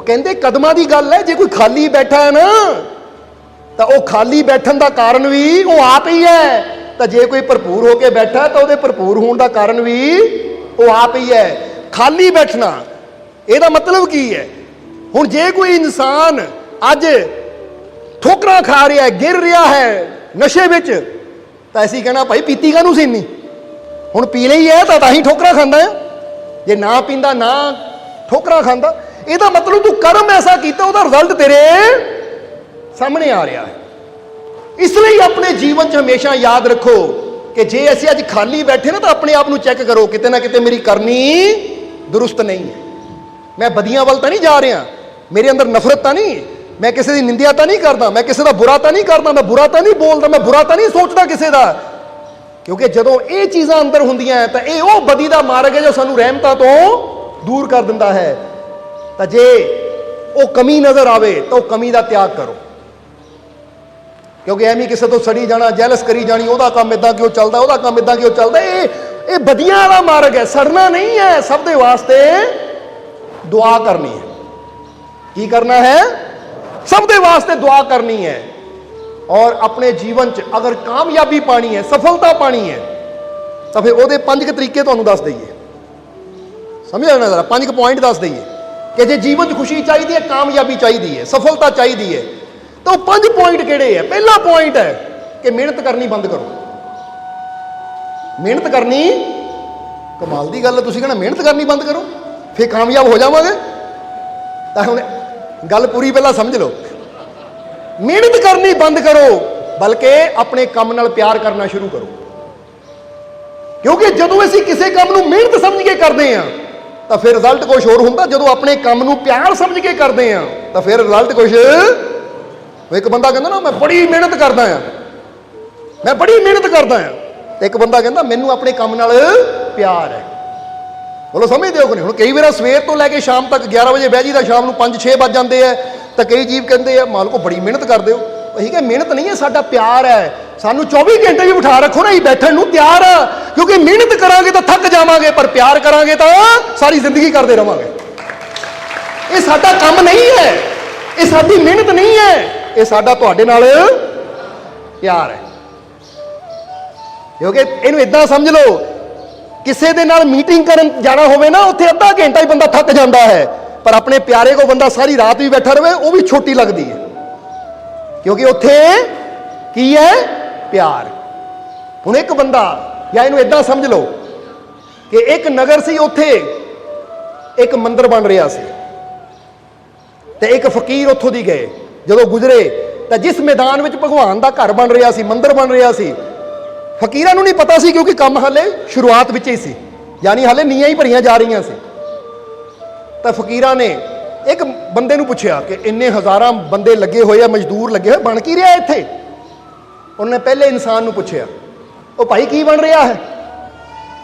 कहते कदमां दी गल है, जे कोई खाली बैठा है ना तो वह खाली बैठन का कारण भी वो आप ही है, तो जे कोई भरपूर होकर बैठा तो वह भरपूर होने का कारण भी वो आप ही है। खाली बैठना ਇਹਦਾ मतलब की है? हुण जे कोई इंसान अज ठोकरां खा रहा है, गिर रहा है नशे विच, तो असीं कहना भाई पीती काहनूं सी इन्नी, हुण पी लई है तो ही ठोकरां खांदा है, जे ना पींदा ना ठोकरां खांदा। ਇਹਦਾ मतलब तू कर्म ऐसा कीता ਉਹਦਾ रिजल्ट तेरे सामने आ रहा है। इसलिए अपने जीवन च हमेशा याद रखो कि जे असीं अज खाली बैठे ना तो अपने आप नूं चैक करो, किते ना किते मेरी करनी दुरुस्त नहीं है। मैं बदियां वल तो नहीं जा रहा, मेरे अंदर नफरत तो नहीं, मैं किसी की निंदिया तो नहीं करता, मैं किसी का बुरा तो नहीं करता, मैं बुरा तो नहीं बोलता, मैं बुरा तो नहीं सोचता किसी का, क्योंकि जदों ये चीज़ां अंदर होंदियां हैं तो ये वो बदी का मार्ग है जो सानू रहमतां तो दूर कर दिंदा है। तो जे वो कमी नज़र आवे तो कमी का त्याग करो, क्योंकि एवं किसी तो सड़ी जाना, जैलस करी जानी, वह काम इदा क्यों चलता, वह काम इदा क्यों चलता, ये बदियां वाला मार्ग है, सड़ना नहीं है। सब दे वास्ते दुआ करनी है। की करना है? सब दे वास्ते दुआ करनी है। और अपने जीवन च अगर कामयाबी पानी है, सफलता पानी है, तो फिर वो 5 तरीके तुहानू दस दईए, समझ ना, जरा 5 पॉइंट दस दईए कि जे जीवन च खुशी चाहिए है, कामयाबी चाहिए है, सफलता चाहिए है, तो 5 पॉइंट किहड़े है? पहला पॉइंट है कि मेहनत करनी बंद करो। मेहनत करनी, कमाल की गल है, तुसीं कहना मेहनत करनी बंद करो फिर कामयाब हो जावांगे। तो हुण गल पूरी पहला समझ लो, मेहनत करनी बंद करो, बल्कि अपने काम नाल प्यार करना शुरू करो। क्योंकि जदों असीं किसी काम नूं मेहनत समझ के करते हैं तो फिर रिजल्ट कुछ होर हुंदा, जदों अपने काम नूं प्यार समझ के करते हैं तो फिर रिजल्ट कुछ। एक बंदा कहता ना मैं बड़ी मेहनत करदा हां, मैं बड़ी मेहनत करदा हां, एक बंदा कहता मैनूं अपने काम नाल प्यार है। बोलो समझते हो कि नहीं? कई बार सवेर तो लैके शाम तक 11 बजे बह जाइदा, शाम को 5-6 बज जाते हैं, तो कई जीव कहते हैं मालको बड़ी मेहनत करते हो। असीं कहा मेहनत नहीं है, साडा प्यार है, सानू 24 घंटे भी बिठा रखो ना, बैठण नूं तैयार आ, क्योंकि मेहनत करांगे तो थक जावांगे, पर प्यार करांगे तो सारी जिंदगी करते रहांगे। ये साडा काम नहीं है, ये साडी मेहनत नहीं है, ये साडा तुहाडे नाल प्यार है। क्योंकि इहनूं इदां समझ लो, किसी दे नाल मीटिंग करन जाना होवे ना, उत्थे अद्धा घंटा ही बंदा थक जाता है, पर अपने प्यारे को बंदा सारी रात भी बैठा रहे वो भी छोटी लगती है, क्योंकि उत्थे की है? प्यार। हुण एक बंदा, या इहनूं इदां समझ लो कि एक नगर सी, उत्थे एक मंदिर बन रहा सी, ते एक फकीर उत्थों दी गए, जदों गुजरे तो जिस मैदान में भगवान का घर बन रहा सी, मंदिर बन रहा सी, फकीरां नूं नहीं पता सी, क्योंकि काम हाले शुरुआत विच ही सी, यानी हाले नीआं ही भरियां जा रही सी। तो फकीरां ने एक बंदे नूं पुछया कि इन्ने हज़ारां बंदे लगे हुए हैं, मजदूर लगे हुए, बन की रहा इत्थे? उन्हें पहले इंसान नूं पुछया, ओ भाई की बन रहा है?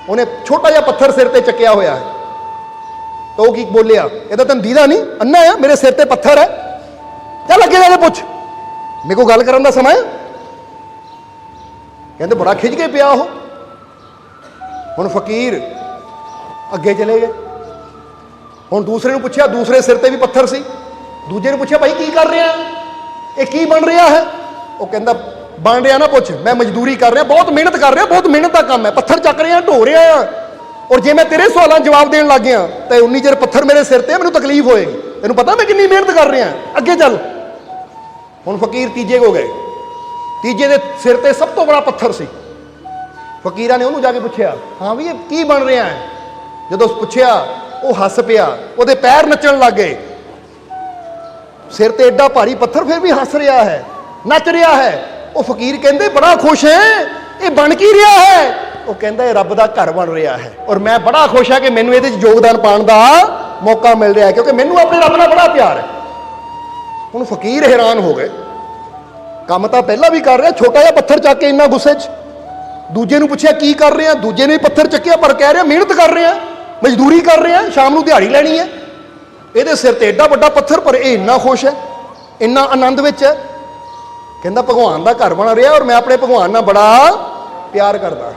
उन्हें छोटा जिहा पत्थर सिर ते चक्या होया है, तो वह की बोलिया, इहदा तैनूं दीदा नहीं, अन्ना है, मेरे सिर ते पत्थर है, चल अगे जाके पुछ, मेरे को गल करन दा समा है। कहते बड़ा खिंच के पिया हो। हुण फकीर अगे चले गए, हुण दूसरे नूं पुछया, दूसरे सिर ते भी पत्थर सी, दूजे नूं पुछया भाई की कर रहा है, ये की बन रहा है? वो कहता बन रहा ना पुछ, मैं मजदूरी कर रहा, बहुत मेहनत कर रहा, बहुत मेहनत का काम है, पत्थर चक रहा, ढो रहा, और जे मैं तेरे सवालों जवाब देन लग गया तो उन्नी चेर पत्थर मेरे सिर ते, मैनूं तकलीफ होएगी, तैनूं पता मैं कितनी मेहनत कर रहा, अगे चल। हुण फकीर तीजे को गए, तीजे दे सिर ते सब तो बड़ा पत्थर सी, फकीरां ने उन्होंने जाके पूछया, हाँ भी ये की बन रहा है? जदों पूछया वो हस पिया, वो पैर नचन लग गए, सिर ते एडा भारी पत्थर फिर भी हस रहा है, नच रहा है। वो फकीर कहते बड़ा खुश है, ये बन की रहा है? वो कहता है रब का घर बन रहा है, और मैं बड़ा खुश है कि मैनूं इहदे च योगदान पाने का मौका मिल रहा है, क्योंकि मैनूं अपने रब नाल बड़ा प्यार है। हुण फकीर हैरान हो गए, काम तो पहला भी कर रहा, छोटा जिहा पत्थर चक के इन्ना गुस्से च, दूजे नूं पुछया की कर रहे हैं, दूजे ने भी पत्थर चक्या, पर कह रहे मेहनत कर रहे हैं, मजदूरी कर रहे हैं, शाम को दिहाड़ी लैनी है, ये सिर ते एडा वड्डा पत्थर, पर यह इन्ना खुश है, इन्ना आनंद विच है। कहता भगवान का घर बन रहा और मैं अपने भगवान नाल बड़ा प्यार करता।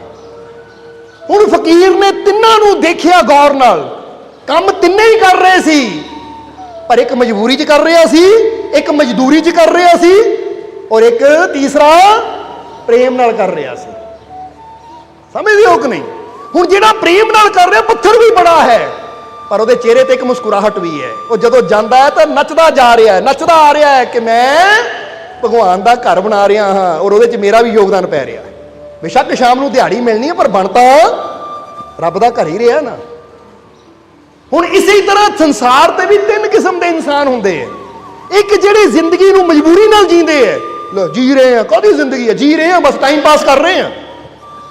हुण फकीर ने तिन्नां नूं देखिया गौर नाल, काम तिन्ने ही कर रहे सी, पर एक मजबूरी च कर रहा सी, एक मजदूरी च कर रहा सी, और एक तीसरा प्रेम नाल कर रहा सी। समझदे हो कि नहीं? हुण जिहड़ा प्रेम नाल कर रहा, पत्थर भी बड़ा है पर ਉਹਦੇ चेहरे ते एक मुस्कुराहट भी है। वो जदों जांदा है तो नचदा जा रहा है, नचदा आ रहा है कि मैं भगवान का घर बना रहा हाँ, और ਉਹਦੇ 'ਚ मेरा भी योगदान पै रहा है। बेशक शाम ਨੂੰ ਦਿਹਾੜੀ मिलनी है पर बनता रब का घर ही रहा ना। हुण इसी तरह संसार ते भी तीन किस्म के इंसान होंदे है। एक जिहड़े जिंदगी नूं मजबूरी नाल जींदे है, लो जी रहे हैं, काहदी जिंदगी है, जी रहे हैं, बस टाइम पास कर रहे हैं।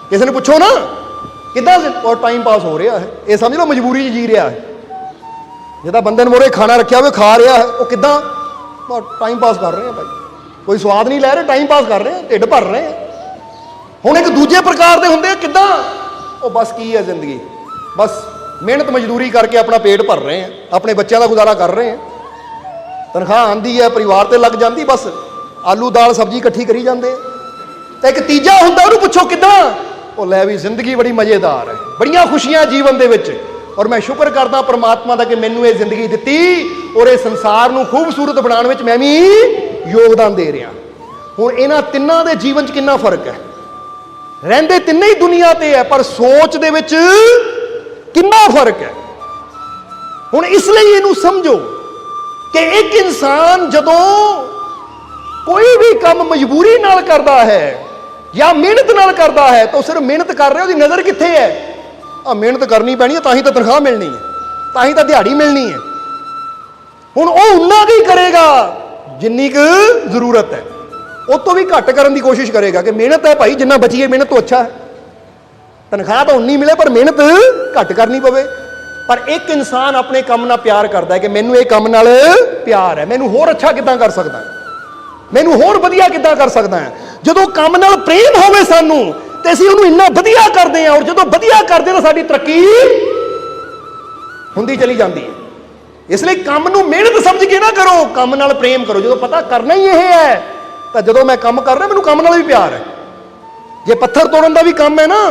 किसी ने पूछो ना किदां और टाइम पास हो रहा है, ये समझ लो मजबूरी जी रहा है। जिदा बंदे ने मोरे खाना रखा हुआ खा रहा है, वो किदां टाइम पास कर रहे हैं भाई, कोई स्वाद नहीं लै रहे, टाइम पास कर रहे हैं, ढिड भर रहे हैं। हुण एक दूजे प्रकार के होंगे किदां, वो बस की है जिंदगी, बस मेहनत मजदूरी करके अपना पेट भर रहे हैं, अपने बच्चों का गुजारा कर रहे हैं, तनख्वाह आती है परिवार से लग जाती, बस आलू दाल सब्जी इकट्ठी करी जाते। तो एक तीजा होंदा, उन्होंने पुछो किदां, वो लै भी जिंदगी बड़ी मज़ेदार है, बड़ियां खुशियां जीवन दे विच, और मैं शुक्र करदा परमात्मा का कि मैनू ये जिंदगी दी और इस संसार नूं खूबसूरत बनाने विच मैं भी योगदान दे रहा। हुण इन्हां तिन्नां दे जीवन च कितना फर्क है, रहिंदे तिन्ने ही दुनिया ते है पर सोच दे विच कितना फर्क है। हुण इसलिए इहनूं समझो कि एक इंसान जदों कोई भी काम मजबूरी नाल करदा है या मेहनत नाल करदा है, तो सिर्फ मेहनत कर रहा, उसकी नज़र कित्थे है, आ मेहनत करनी पैनी है, तां ही तो तनख्वाह मिलनी है, तां ही तो दिहाड़ी मिलनी है। हुण वो उन्ना ही करेगा जिन्नी क जरूरत है, उस तो भी घट करने की कोशिश करेगा कि मेहनत है भाई, जिन्ना बची है मेहनत तो अच्छा है, तनख्वाह तो उन्नी मिले पर मेहनत घट करनी पवे। पर एक इंसान अपने काम नाल प्यार करता है कि मैनू ये काम नाल प्यार है, मैनू होर अच्छा किदां कर सकदा है, मैनू होर वधिया किदां कर सकदा है। जदों काम नाल प्रेम होवे सानू ते असीं उहनूं इन्ना वधिया करदे हैं, और जदों वधिया करदे तां साडी तरक्की हुंदी चली जाती है। इसलिए काम नूं मेहनत समझ के ना करो, काम नाल प्रेम करो। जदों पता करना ही यह है तो जदों मैं काम कर रहा मैनूं काम नाल भी प्यार है। जे पत्थर तोड़न का भी काम है ना,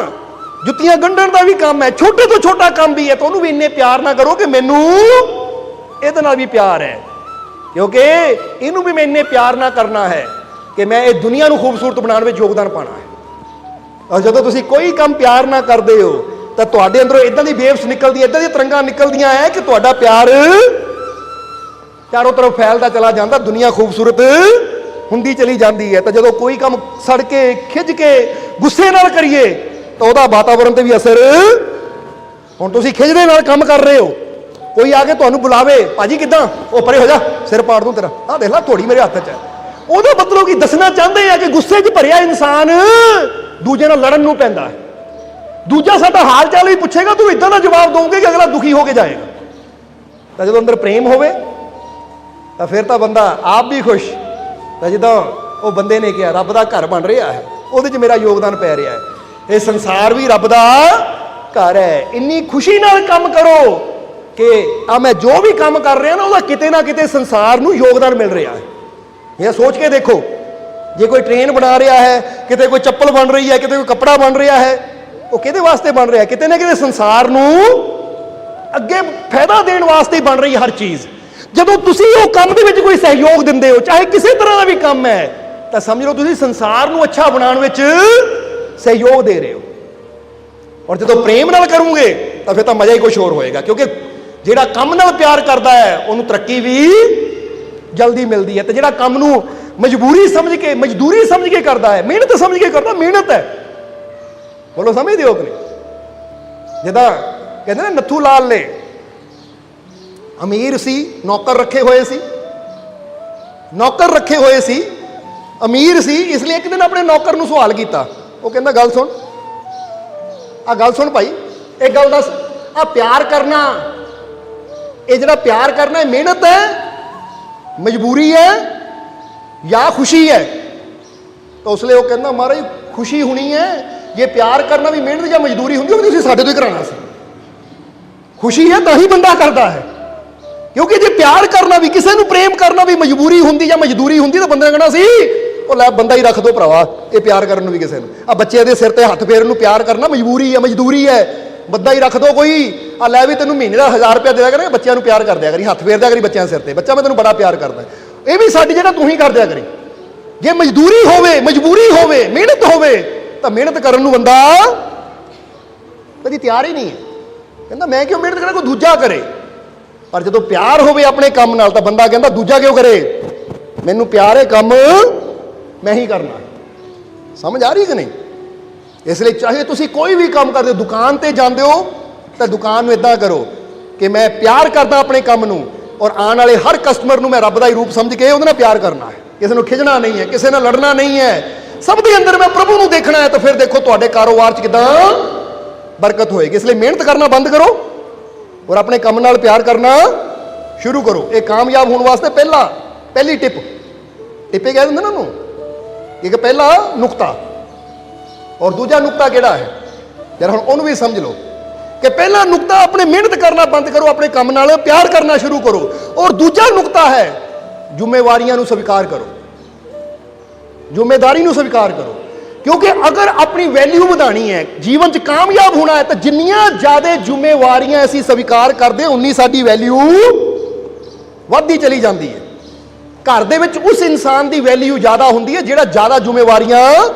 जुत्तियां गंढण का भी काम है, छोटे तो छोटा काम भी है, तो उन्होंने भी इन्ने प्यार ना करो कि मैनू इहदे नाल भी प्यार है, क्योंकि इनू भी मैं इन्ने प्यार ना करना है कि मैं इस दुनिया को खूबसूरत बनाने में योगदान पाना है। और जदों तुसीं कोई काम प्यार ना करते हो तो तुहाडे अंदरों इदां दी वेव्स निकलदी, इदां दी तरंगां निकलदियां है कि तुहाडा प्यार चारों तरफ फैलदा चला जाता, दुनिया खूबसूरत हुंदी चली जाती है। तो जदों कोई काम सड़ के खिज के गुस्से नाल करिए तो वह वातावरण पर भी असर, हुण तुसीं खिजदे नाल काम कर रहे हो, कोई आके तुहानूं बुलावे, भाजी किदां, वो परे हो जा सिर पाड़ दूं तेरा, आ देख ला थोड़ी मेरे हाथ च है, ਉਹਦਾ मतलब कि दसना चाहते हैं कि गुस्से च भरिया इंसान दूजे नाल लड़न नूं पैंदा है। दूजा साडा हाल चाल भी पुछेगा, तू इदां दा जवाब दोगे कि अगला दुखी होके जाएगा। तो जो अंदर प्रेम होवे तो फिर तो बंदा आप भी खुश, तो जिद्दां वो बंदे ने कहा रब दा घर बन रहा है, ਉਹਦੇ च मेरा योगदान पै रहा है, ये संसार भी रब दा घर है। इन्नी खुशी नाल काम करो कि आ मैं जो भी काम कर रहा ना, ਉਹਦਾ किते ना किते संसार नूं योगदान मिल रहा है। यह सोच के देखो, जे कोई ट्रेन बना रहा है, किते कोई चप्पल बन रही है, किते कोई कपड़ा बन रहा है, वो किहदे वास्ते बन रहा है, किते ना किते संसार नूं अगे फायदा देने वास्ते बन रही है हर चीज़। जदों तुसीं वो काम दे विच कोई सहयोग दिंदे हो, चाहे किसी तरह का भी काम है, तो समझ लो तुसीं संसार नूं अच्छा बनाने विच सहयोग दे रहे हो। और जदों प्रेम नाल करोगे तो फिर तो मज़ा ही कुछ होर होएगा, क्योंकि जिहड़ा काम नाल प्यार करता है उन्होंने तरक्की भी जल्दी मिलती है। तो जिहड़ा काम नूं मजबूरी समझ के मजदूरी समझ के करता है, मेहनत समझ के करता, मेहनत है, बोलो समझदे हो कि नहीं। जिद्दां कहते ना नत्थू लाल ने अमीर सी, नौकर रखे हुए सी, नौकर रखे हुए सी, अमीर सी, इसलिए एक दिन अपने नौकर नूं सवाल किया, वो कहंदा गल सुन, आ गल सुन भाई, एक गल दस, आ प्यार करना, ये जिहड़ा प्यार करना है मेहनत है, मजबूरी है या खुशी है। तो उसलिए वो कहना महाराज खुशी होनी है, ये प्यार करना भी मेहनत या मजदूरी होंगी, वो तुसीं साडे तो ही कराना सी। खुशी है तो ही बंदा करता है, क्योंकि जे प्यार करना भी, किसी को प्रेम करना भी मजबूरी होंगी या मजदूरी होंगी, तो बंदे ने कहना सी वो लै बंदा ही रख दो भरावा, ये प्यार करन भी किसी को, आ बच्चे के सिर ते हथ फेरन नूं प्यार करना मजबूरी है, मजदूरी है, ਬੱਦਾ ਹੀ ਰੱਖ ਦੋ ਕੋਈ, ਆ ਲੈ ਵੀ ਤੈਨੂੰ ਮਹੀਨੇ ਦਾ 1000 ਰੁਪਇਆ ਦੇ ਦਿਆ ਕਰਾਂਗੇ, ਬੱਚਿਆਂ ਨੂੰ ਪਿਆਰ ਕਰ ਦਿਆ ਕਰੀ, ਹੱਥ ਫੇਰ ਦਿਆ ਕਰੀ ਬੱਚਿਆਂ ਸਿਰ ਤੇ, ਬੱਚਾ ਮੈਂ ਤੈਨੂੰ ਬੜਾ ਪਿਆਰ ਕਰਦਾ। ਇਹ ਵੀ ਸਾਡੀ ਜਿਹੜਾ ਤੂੰ ਹੀ ਕਰ ਦਿਆ ਕਰੀ। ਜੇ ਮਜ਼ਦੂਰੀ ਹੋਵੇ, ਮਜਬੂਰੀ ਹੋਵੇ, ਮਿਹਨਤ ਹੋਵੇ, ਤਾਂ ਮਿਹਨਤ ਕਰਨ ਨੂੰ ਬੰਦਾ ਕਦੀ ਤਿਆਰ ਹੀ ਨਹੀਂ ਹੈ, ਕਹਿੰਦਾ ਮੈਂ ਕਿਉਂ ਮਿਹਨਤ ਕਰਾਂ, ਕੋਈ ਦੂਜਾ ਕਰੇ। ਪਰ ਜਦੋਂ ਪਿਆਰ ਹੋਵੇ ਆਪਣੇ ਕੰਮ ਨਾਲ ਤਾਂ ਬੰਦਾ ਕਹਿੰਦਾ ਦੂਜਾ ਕਿਉਂ ਕਰੇ, ਮੈਨੂੰ ਪਿਆਰ ਹੈ, ਕੰਮ ਮੈਂ ਹੀ ਕਰਨਾ। ਸਮਝ ਆ ਰਹੀ ਕਿ ਨਹੀਂ? ਇਸ ਲਈ ਚਾਹੇ ਤੁਸੀਂ ਕੋਈ ਵੀ ਕੰਮ ਕਰਦੇ ਹੋ, ਦੁਕਾਨ ਤੇ ਜਾਂਦੇ ਹੋ ਤਾਂ ਦੁਕਾਨ ਨੂੰ ਇਦਾਂ ਕਰੋ ਕਿ ਮੈਂ ਪਿਆਰ ਕਰਦਾ ਆਪਣੇ ਕੰਮ ਨੂੰ, ਔਰ ਆਉਣ ਵਾਲੇ ਹਰ ਕਸਟਮਰ ਨੂੰ ਮੈਂ ਰੱਬ ਦਾ ਹੀ ਰੂਪ ਸਮਝ ਕੇ ਉਹਦੇ ਨਾਲ ਪਿਆਰ ਕਰਨਾ ਹੈ, ਕਿਸੇ ਨੂੰ ਖਿਜਣਾ ਨਹੀਂ ਹੈ, ਕਿਸੇ ਨਾਲ ਲੜਨਾ ਨਹੀਂ ਹੈ, ਸਭ ਦੇ ਅੰਦਰ ਮੈਂ ਪ੍ਰਭੂ ਨੂੰ ਦੇਖਣਾ ਹੈ। ਤਾਂ ਫਿਰ ਦੇਖੋ ਤੁਹਾਡੇ ਕਾਰੋਬਾਰ 'ਚ ਕਿੱਦਾਂ ਬਰਕਤ ਹੋਏਗੀ। ਇਸ ਲਈ ਮਿਹਨਤ ਕਰਨਾ ਬੰਦ ਕਰੋ ਔਰ ਆਪਣੇ ਕੰਮ ਨਾਲ ਪਿਆਰ ਕਰਨਾ ਸ਼ੁਰੂ ਕਰੋ। ਇਹ ਕਾਮਯਾਬ ਹੋਣ ਵਾਸਤੇ ਪਹਿਲੀ ਟਿੱਪੇ ਕਹਿ ਦਿੰਦੇ ਨਾ ਉਹਨੂੰ, ਇੱਕ ਪਹਿਲਾ ਨੁਕਤਾ ਔਰ ਦੂਜਾ ਨੁਕਤਾ ਕਿਹੜਾ ਹੈ ਯਾਰ, ਹੁਣ ਉਹਨੂੰ ਵੀ ਸਮਝ ਲਓ ਕਿ ਪਹਿਲਾ ਨੁਕਤਾ ਆਪਣੇ ਮਿਹਨਤ ਕਰਨਾ ਬੰਦ ਕਰੋ, ਆਪਣੇ ਕੰਮ ਨਾਲ ਪਿਆਰ ਕਰਨਾ ਸ਼ੁਰੂ ਕਰੋ, ਔਰ ਦੂਜਾ ਨੁਕਤਾ ਹੈ ਜ਼ਿੰਮੇਵਾਰੀਆਂ ਨੂੰ ਸਵੀਕਾਰ ਕਰੋ, ਜ਼ਿੰਮੇਦਾਰੀ ਨੂੰ ਸਵੀਕਾਰ ਕਰੋ। ਕਿਉਂਕਿ ਅਗਰ ਆਪਣੀ ਵੈਲਿਊ ਵਧਾਣੀ ਹੈ, ਜੀਵਨ 'ਚ ਕਾਮਯਾਬ ਹੋਣਾ ਹੈ, ਤਾਂ ਜਿੰਨੀਆਂ ਜ਼ਿਆਦਾ ਜ਼ਿੰਮੇਵਾਰੀਆਂ ਅਸੀਂ ਸਵੀਕਾਰ ਕਰਦੇ ਉਨੀ ਸਾਡੀ ਵੈਲਿਊ ਵੱਧਦੀ ਚਲੀ ਜਾਂਦੀ ਹੈ। ਘਰ ਦੇ ਵਿੱਚ ਉਸ ਇਨਸਾਨ ਦੀ ਵੈਲਿਊ ਜ਼ਿਆਦਾ ਹੁੰਦੀ ਹੈ ਜਿਹੜਾ ਜ਼ਿਆਦਾ ਜ਼ਿੰਮੇਵਾਰੀਆਂ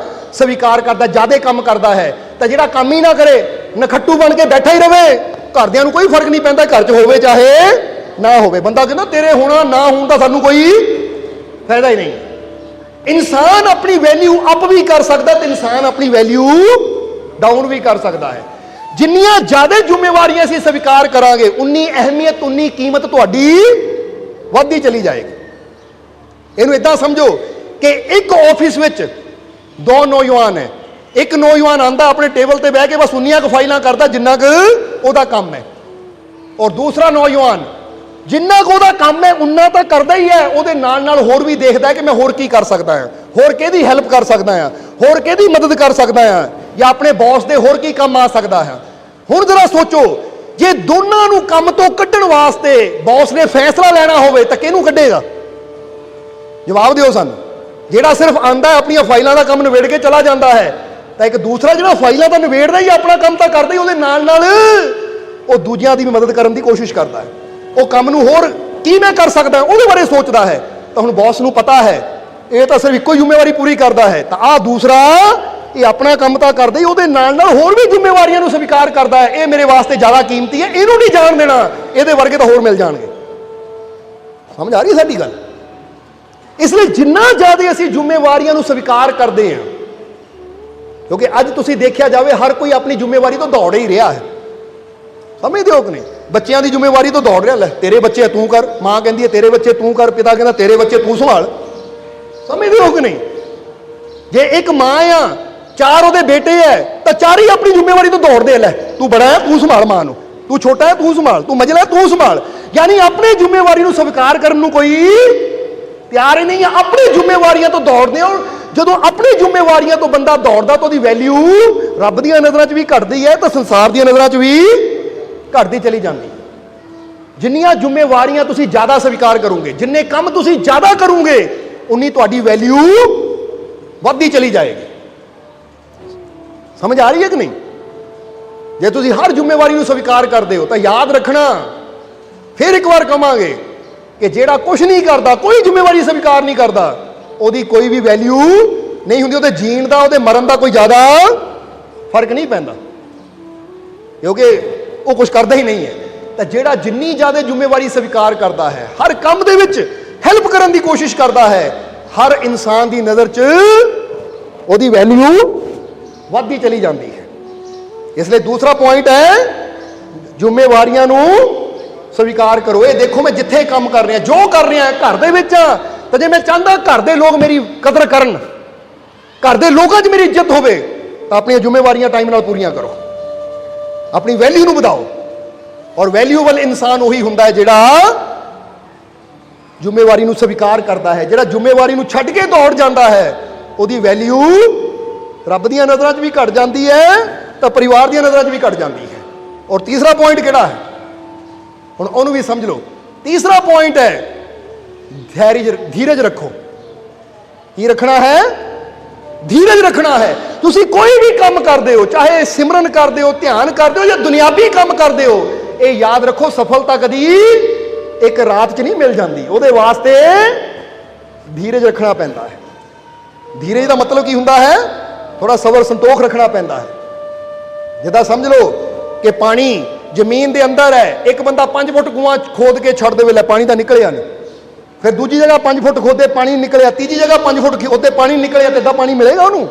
ਸਵੀਕਾਰ ਕਰਦਾ, ਜ਼ਿਆਦਾ ਕੰਮ ਕਰਦਾ ਹੈ। ਤਾਂ ਜਿਹੜਾ ਕੰਮ ਹੀ ਨਾ ਕਰੇ, ਨਖੱਟੂ ਬਣ ਕੇ ਬੈਠਾ ਹੀ ਰਵੇ, ਘਰਦਿਆਂ ਨੂੰ ਕੋਈ ਫਰਕ ਨਹੀਂ ਪੈਂਦਾ, ਘਰ 'ਚ ਹੋਵੇ ਚਾਹੇ ਨਾ ਹੋਵੇ। ਬੰਦਾ ਕਹਿੰਦਾ ਤੇਰੇ ਹੋਣਾ ਨਾ ਹੋਣ ਦਾ ਸਾਨੂੰ ਕੋਈ ਫਾਇਦਾ ਹੀ ਨਹੀਂ। ਇਨਸਾਨ ਆਪਣੀ ਵੈਲਿਊ ਅਪ ਵੀ ਕਰ ਸਕਦਾ ਤੇ ਇਨਸਾਨ ਆਪਣੀ ਵੈਲਿਊ ਡਾਊਨ ਵੀ ਕਰ ਸਕਦਾ ਹੈ। ਜਿੰਨੀਆਂ ਜ਼ਿਆਦਾ ਜ਼ਿੰਮੇਵਾਰੀਆਂ ਅਸੀਂ ਸਵੀਕਾਰ ਕਰਾਂਗੇ ਉਨੀ ਅਹਿਮੀਅਤ, ਉਨੀ ਕੀਮਤ ਤੁਹਾਡੀ ਵੱਧਦੀ ਚਲੀ ਜਾਏਗੀ। ਇਹਨੂੰ ਇਦਾਂ ਸਮਝੋ ਕਿ ਇੱਕ ਆਫਿਸ ਵਿੱਚ ਦੋ ਨੌਜਵਾਨ ਹੈ, ਇੱਕ ਨੌਜਵਾਨ ਆਂਦਾ ਆਪਣੇ ਟੇਬਲ ਤੇ ਬਹਿ ਕੇ ਬਸ ਉਨੀਆਂ ਕੁ ਫਾਈਲਾਂ ਕਰਦਾ ਜਿੰਨਾ ਕੁ ਉਹਦਾ ਕੰਮ ਹੈ, ਔਰ ਦੂਸਰਾ ਨੌਜਵਾਨ ਜਿੰਨਾ ਕੁ ਉਹਦਾ ਕੰਮ ਹੈ ਉਨਾ ਤਾਂ ਕਰਦਾ ਹੀ ਹੈ, ਉਹਦੇ ਨਾਲ ਨਾਲ ਹੋਰ ਵੀ ਦੇਖਦਾ ਹੈ ਕਿ ਮੈਂ ਹੋਰ ਕੀ ਕਰ ਸਕਦਾ ਹਾਂ, ਹੋਰ ਕਿਹਦੀ ਹੈਲਪ ਕਰ ਸਕਦਾ ਹਾਂ, ਹੋਰ ਕਿਹਦੀ ਮਦਦ ਕਰ ਸਕਦਾ ਹਾਂ, ਜਾਂ ਆਪਣੇ ਬੌਸ ਦੇ ਹੋਰ ਕੀ ਕੰਮ ਆ ਸਕਦਾ ਹੈ। ਹੁਣ ਜਰਾ ਸੋਚੋ, ਜੇ ਦੋਨਾਂ ਨੂੰ ਕੰਮ ਤੋਂ ਕੱਢਣ ਵਾਸਤੇ ਬੌਸ ਨੇ ਫੈਸਲਾ ਲੈਣਾ ਹੋਵੇ ਤਾਂ ਕਿਹਨੂੰ ਕੱਢੇਗਾ? ਜਵਾਬ ਦਿਓ ਸਾਨੂੰ। ਜਿਹੜਾ ਸਿਰਫ ਆਂਦਾ ਆਪਣੀਆਂ ਫਾਈਲਾਂ ਦਾ ਕੰਮ ਨਿਬੇੜ ਕੇ ਚਲਾ ਜਾਂਦਾ ਹੈ, ਤਾਂ ਇੱਕ ਦੂਸਰਾ ਜਿਹੜਾ ਫਾਈਲਾਂ ਤਾਂ ਨਿਬੇੜਦਾ ਹੀ, ਆਪਣਾ ਕੰਮ ਤਾਂ ਕਰਦਾ ਹੀ, ਉਹਦੇ ਨਾਲ ਨਾਲ ਉਹ ਦੂਜਿਆਂ ਦੀ ਵੀ ਮਦਦ ਕਰਨ ਦੀ ਕੋਸ਼ਿਸ਼ ਕਰਦਾ ਹੈ। ਉਹ ਕੰਮ ਨੂੰ ਹੋਰ ਕੀ ਮੈਂ ਕਰ ਸਕਦਾ ਉਹਦੇ ਬਾਰੇ ਸੋਚਦਾ ਹੈ। ਤਾਂ ਹੁਣ ਬੌਸ ਨੂੰ ਪਤਾ ਹੈ ਇਹ ਤਾਂ ਸਿਰਫ ਇੱਕੋ ਜ਼ਿੰਮੇਵਾਰੀ ਪੂਰੀ ਕਰਦਾ ਹੈ, ਤਾਂ ਆਹ ਦੂਸਰਾ ਇਹ ਆਪਣਾ ਕੰਮ ਤਾਂ ਕਰਦਾ ਹੀ, ਉਹਦੇ ਨਾਲ ਨਾਲ ਹੋਰ ਵੀ ਜ਼ਿੰਮੇਵਾਰੀਆਂ ਨੂੰ ਸਵੀਕਾਰ ਕਰਦਾ ਹੈ। ਇਹ ਮੇਰੇ ਵਾਸਤੇ ਜ਼ਿਆਦਾ ਕੀਮਤੀ ਹੈ, ਇਹਨੂੰ ਨਹੀਂ ਜਾਣ ਦੇਣਾ, ਇਹਦੇ ਵਰਗੇ ਤਾਂ ਹੋਰ ਮਿਲ ਜਾਣਗੇ। ਸਮਝ ਆ ਰਹੀ ਸਾਡੀ ਗੱਲ? ਇਸ ਲਈ ਜਿੰਨਾ ਜ਼ਿਆਦਾ ਅਸੀਂ ਜ਼ਿੰਮੇਵਾਰੀਆਂ ਨੂੰ ਸਵੀਕਾਰ ਕਰਦੇ ਹਾਂ, ਕਿਉਂਕਿ ਅੱਜ ਤੁਸੀਂ ਦੇਖਿਆ ਜਾਵੇ ਹਰ ਕੋਈ ਆਪਣੀ ਜ਼ਿੰਮੇਵਾਰੀ ਤੋਂ ਦੌੜ ਹੀ ਰਿਹਾ ਹੈ। ਸਮਝਦੇ ਹੋ ਕਿ ਨਹੀਂ? ਬੱਚਿਆਂ ਦੀ ਜ਼ਿੰਮੇਵਾਰੀ ਤੋਂ ਦੌੜ ਰਿਹਾ, ਲੈ ਤੇਰੇ ਬੱਚੇ ਤੂੰ ਕਰ, ਮਾਂ ਕਹਿੰਦੀ ਹੈ ਤੇਰੇ ਬੱਚੇ ਤੂੰ ਕਰ, ਪਿਤਾ ਕਹਿੰਦਾ ਤੇਰੇ ਬੱਚੇ ਤੂੰ ਸੰਭਾਲ। ਸਮਝਦੇ ਹੋ ਕਿ ਨਹੀਂ? ਜੇ ਇੱਕ ਮਾਂ ਆ, ਚਾਰ ਉਹਦੇ ਬੇਟੇ ਹੈ, ਤਾਂ ਚਾਰ ਹੀ ਆਪਣੀ ਜ਼ਿੰਮੇਵਾਰੀ ਤੋਂ ਦੌੜਦੇ ਆ, ਲੈ ਤੂੰ ਬੜਾ ਹੈ ਤੂੰ ਸੰਭਾਲ ਮਾਂ ਨੂੰ, ਤੂੰ ਛੋਟਾ ਹੈ ਤੂੰ ਸੰਭਾਲ, ਤੂੰ ਮਜਲਾ ਤੂੰ ਸੰਭਾਲ। ਯਾਨੀ ਆਪਣੀ ਜ਼ਿੰਮੇਵਾਰੀ ਨੂੰ ਸਵੀਕਾਰ ਕਰਨ ਨੂੰ ਕੋਈ ਤਿਆਰ ਹੀ ਨਹੀਂ ਹੈ, ਆਪਣੀ ਜ਼ਿੰਮੇਵਾਰੀਆਂ ਤੋਂ ਦੌੜਦੇ ਹੋ। ਜਦੋਂ ਆਪਣੀ ਜ਼ਿੰਮੇਵਾਰੀਆਂ ਤੋਂ ਬੰਦਾ ਦੌੜਦਾ ਤਾਂ ਉਹਦੀ ਵੈਲਿਊ ਰੱਬ ਦੀਆਂ ਨਜ਼ਰਾਂ 'ਚ ਵੀ ਘਟਦੀ ਹੈ, ਤਾਂ ਸੰਸਾਰ ਦੀਆਂ ਨਜ਼ਰਾਂ 'ਚ ਵੀ ਘਟਦੀ ਚਲੀ ਜਾਂਦੀ। ਜਿੰਨੀਆਂ ਜ਼ਿੰਮੇਵਾਰੀਆਂ ਤੁਸੀਂ ਜ਼ਿਆਦਾ ਸਵੀਕਾਰ ਕਰੋਗੇ, ਜਿੰਨੇ ਕੰਮ ਤੁਸੀਂ ਜ਼ਿਆਦਾ ਕਰੋਗੇ, ਉਨੀ ਤੁਹਾਡੀ ਵੈਲਿਊ ਵੱਧਦੀ ਚਲੀ ਜਾਏਗੀ। ਸਮਝ ਆ ਰਹੀ ਹੈ ਕਿ ਨਹੀਂ? ਜੇ ਤੁਸੀਂ ਹਰ ਜ਼ਿੰਮੇਵਾਰੀ ਨੂੰ ਸਵੀਕਾਰ ਕਰਦੇ ਹੋ ਤਾਂ ਯਾਦ ਰੱਖਣਾ, ਫਿਰ ਇੱਕ ਵਾਰ ਕਹਾਂਗੇ ਕਿ ਜਿਹੜਾ ਕੁਝ ਨਹੀਂ ਕਰਦਾ, ਕੋਈ ਜ਼ਿੰਮੇਵਾਰੀ ਸਵੀਕਾਰ ਨਹੀਂ ਕਰਦਾ, ਉਹਦੀ ਕੋਈ ਵੀ ਵੈਲਿਊ ਨਹੀਂ ਹੁੰਦੀ। ਉਹਦੇ ਜੀਣ ਦਾ, ਉਹਦੇ ਮਰਨ ਦਾ ਕੋਈ ਜ਼ਿਆਦਾ ਫਰਕ ਨਹੀਂ ਪੈਂਦਾ, ਕਿਉਂਕਿ ਉਹ ਕੁਝ ਕਰਦਾ ਹੀ ਨਹੀਂ ਹੈ। ਤਾਂ ਜਿਹੜਾ ਜਿੰਨੀ ਜ਼ਿਆਦਾ ਜ਼ਿੰਮੇਵਾਰੀ ਸਵੀਕਾਰ ਕਰਦਾ ਹੈ, ਹਰ ਕੰਮ ਦੇ ਵਿੱਚ ਹੈਲਪ ਕਰਨ ਦੀ ਕੋਸ਼ਿਸ਼ ਕਰਦਾ ਹੈ, ਹਰ ਇਨਸਾਨ ਦੀ ਨਜ਼ਰ 'ਚ ਉਹਦੀ ਵੈਲਿਊ ਵੱਧਦੀ ਚਲੀ ਜਾਂਦੀ ਹੈ। ਇਸ ਲਈ ਦੂਸਰਾ ਪੁਆਇੰਟ ਹੈ ਜ਼ਿੰਮੇਵਾਰੀਆਂ ਨੂੰ ਸਵੀਕਾਰ ਕਰੋ। ਇਹ ਦੇਖੋ ਮੈਂ ਜਿੱਥੇ ਕੰਮ ਕਰ ਰਿਹਾ, ਜੋ ਕਰ ਰਿਹਾ, ਘਰ ਦੇ ਵਿੱਚ ਤਾਂ ਜੇ ਮੈਂ ਚਾਹੁੰਦਾ ਘਰ ਦੇ ਲੋਕ ਮੇਰੀ ਕਦਰ ਕਰਨ, ਘਰ ਦੇ ਲੋਕਾਂ 'ਚ ਮੇਰੀ ਇੱਜ਼ਤ ਹੋਵੇ, ਤਾਂ ਆਪਣੀਆਂ ਜ਼ਿੰਮੇਵਾਰੀਆਂ ਟਾਈਮ ਨਾਲ ਪੂਰੀਆਂ ਕਰੋ, ਆਪਣੀ ਵੈਲਿਊ ਨੂੰ ਵਧਾਓ। ਔਰ ਵੈਲਿਊਬਲ ਇਨਸਾਨ ਉਹੀ ਹੁੰਦਾ ਹੈ ਜਿਹੜਾ ਜ਼ਿੰਮੇਵਾਰੀ ਨੂੰ ਸਵੀਕਾਰ ਕਰਦਾ ਹੈ। ਜਿਹੜਾ ਜ਼ਿੰਮੇਵਾਰੀ ਨੂੰ ਛੱਡ ਕੇ ਦੌੜ ਜਾਂਦਾ ਹੈ, ਉਹਦੀ ਵੈਲਿਊ ਰੱਬ ਦੀਆਂ ਨਜ਼ਰਾਂ 'ਚ ਵੀ ਘਟ ਜਾਂਦੀ ਹੈ, ਤਾਂ ਪਰਿਵਾਰ ਦੀਆਂ ਨਜ਼ਰਾਂ 'ਚ ਵੀ ਘਟ ਜਾਂਦੀ ਹੈ। ਔਰ ਤੀਸਰਾ ਪੁਆਇੰਟ ਕਿਹੜਾ ਹੈ, ਹੁਣ ਉਹਨੂੰ ਵੀ ਸਮਝ ਲਓ। ਤੀਸਰਾ ਪੁਆਇੰਟ ਹੈ ਧੀਰਜ ਰੱਖੋ। ਕੀ ਰੱਖਣਾ ਹੈ? ਧੀਰਜ ਰੱਖਣਾ ਹੈ। ਤੁਸੀਂ ਕੋਈ ਵੀ ਕੰਮ ਕਰਦੇ ਹੋ, ਚਾਹੇ ਸਿਮਰਨ ਕਰਦੇ ਹੋ, ਧਿਆਨ ਕਰਦੇ ਹੋ ਜਾਂ ਦੁਨਿਆਵੀ ਕੰਮ ਕਰਦੇ ਹੋ, ਇਹ ਯਾਦ ਰੱਖੋ ਸੰਫਲਤਾ ਕਦੀ ਇੱਕ ਰਾਤ 'ਚ ਨਹੀਂ ਮਿਲ ਜਾਂਦੀ। ਉਹਦੇ ਵਾਸਤੇ ਧੀਰਜ ਰੱਖਣਾ ਪੈਂਦਾ ਹੈ। ਧੀਰਜ ਦਾ ਮਤਲਬ ਕੀ ਹੁੰਦਾ ਹੈ? ਥੋੜਾ ਸਬਰ ਸੰਤੋਖ ਰੱਖਣਾ ਪੈਂਦਾ ਹੈ। ਜਿੱਦਾਂ ਸਮਝ ਲਓ ਕਿ ਪਾਣੀ ਜ਼ਮੀਨ ਦੇ ਅੰਦਰ ਹੈ, ਇੱਕ ਬੰਦਾ 5 ਫੁੱਟ ਕੂਆਂ ਖੋਦ ਕੇ ਛੱਡ ਦੇਵੇ, ਲੈ ਪਾਣੀ ਤਾਂ ਨਿਕਲਿਆ ਨਹੀਂ। ਫਿਰ ਦੂਜੀ ਜਗ੍ਹਾ 5 ਫੁੱਟ ਖੋਦੇ ਪਾਣੀ ਨਿਕਲਿਆ, ਤੀਜੀ ਜਗ੍ਹਾ 5 ਫੁੱਟ ਖੋਦੇ ਪਾਣੀ ਨਿਕਲਿਆ, ਤੇ ਇੱਦਾਂ ਪਾਣੀ ਮਿਲੇਗਾ ਉਹਨੂੰ?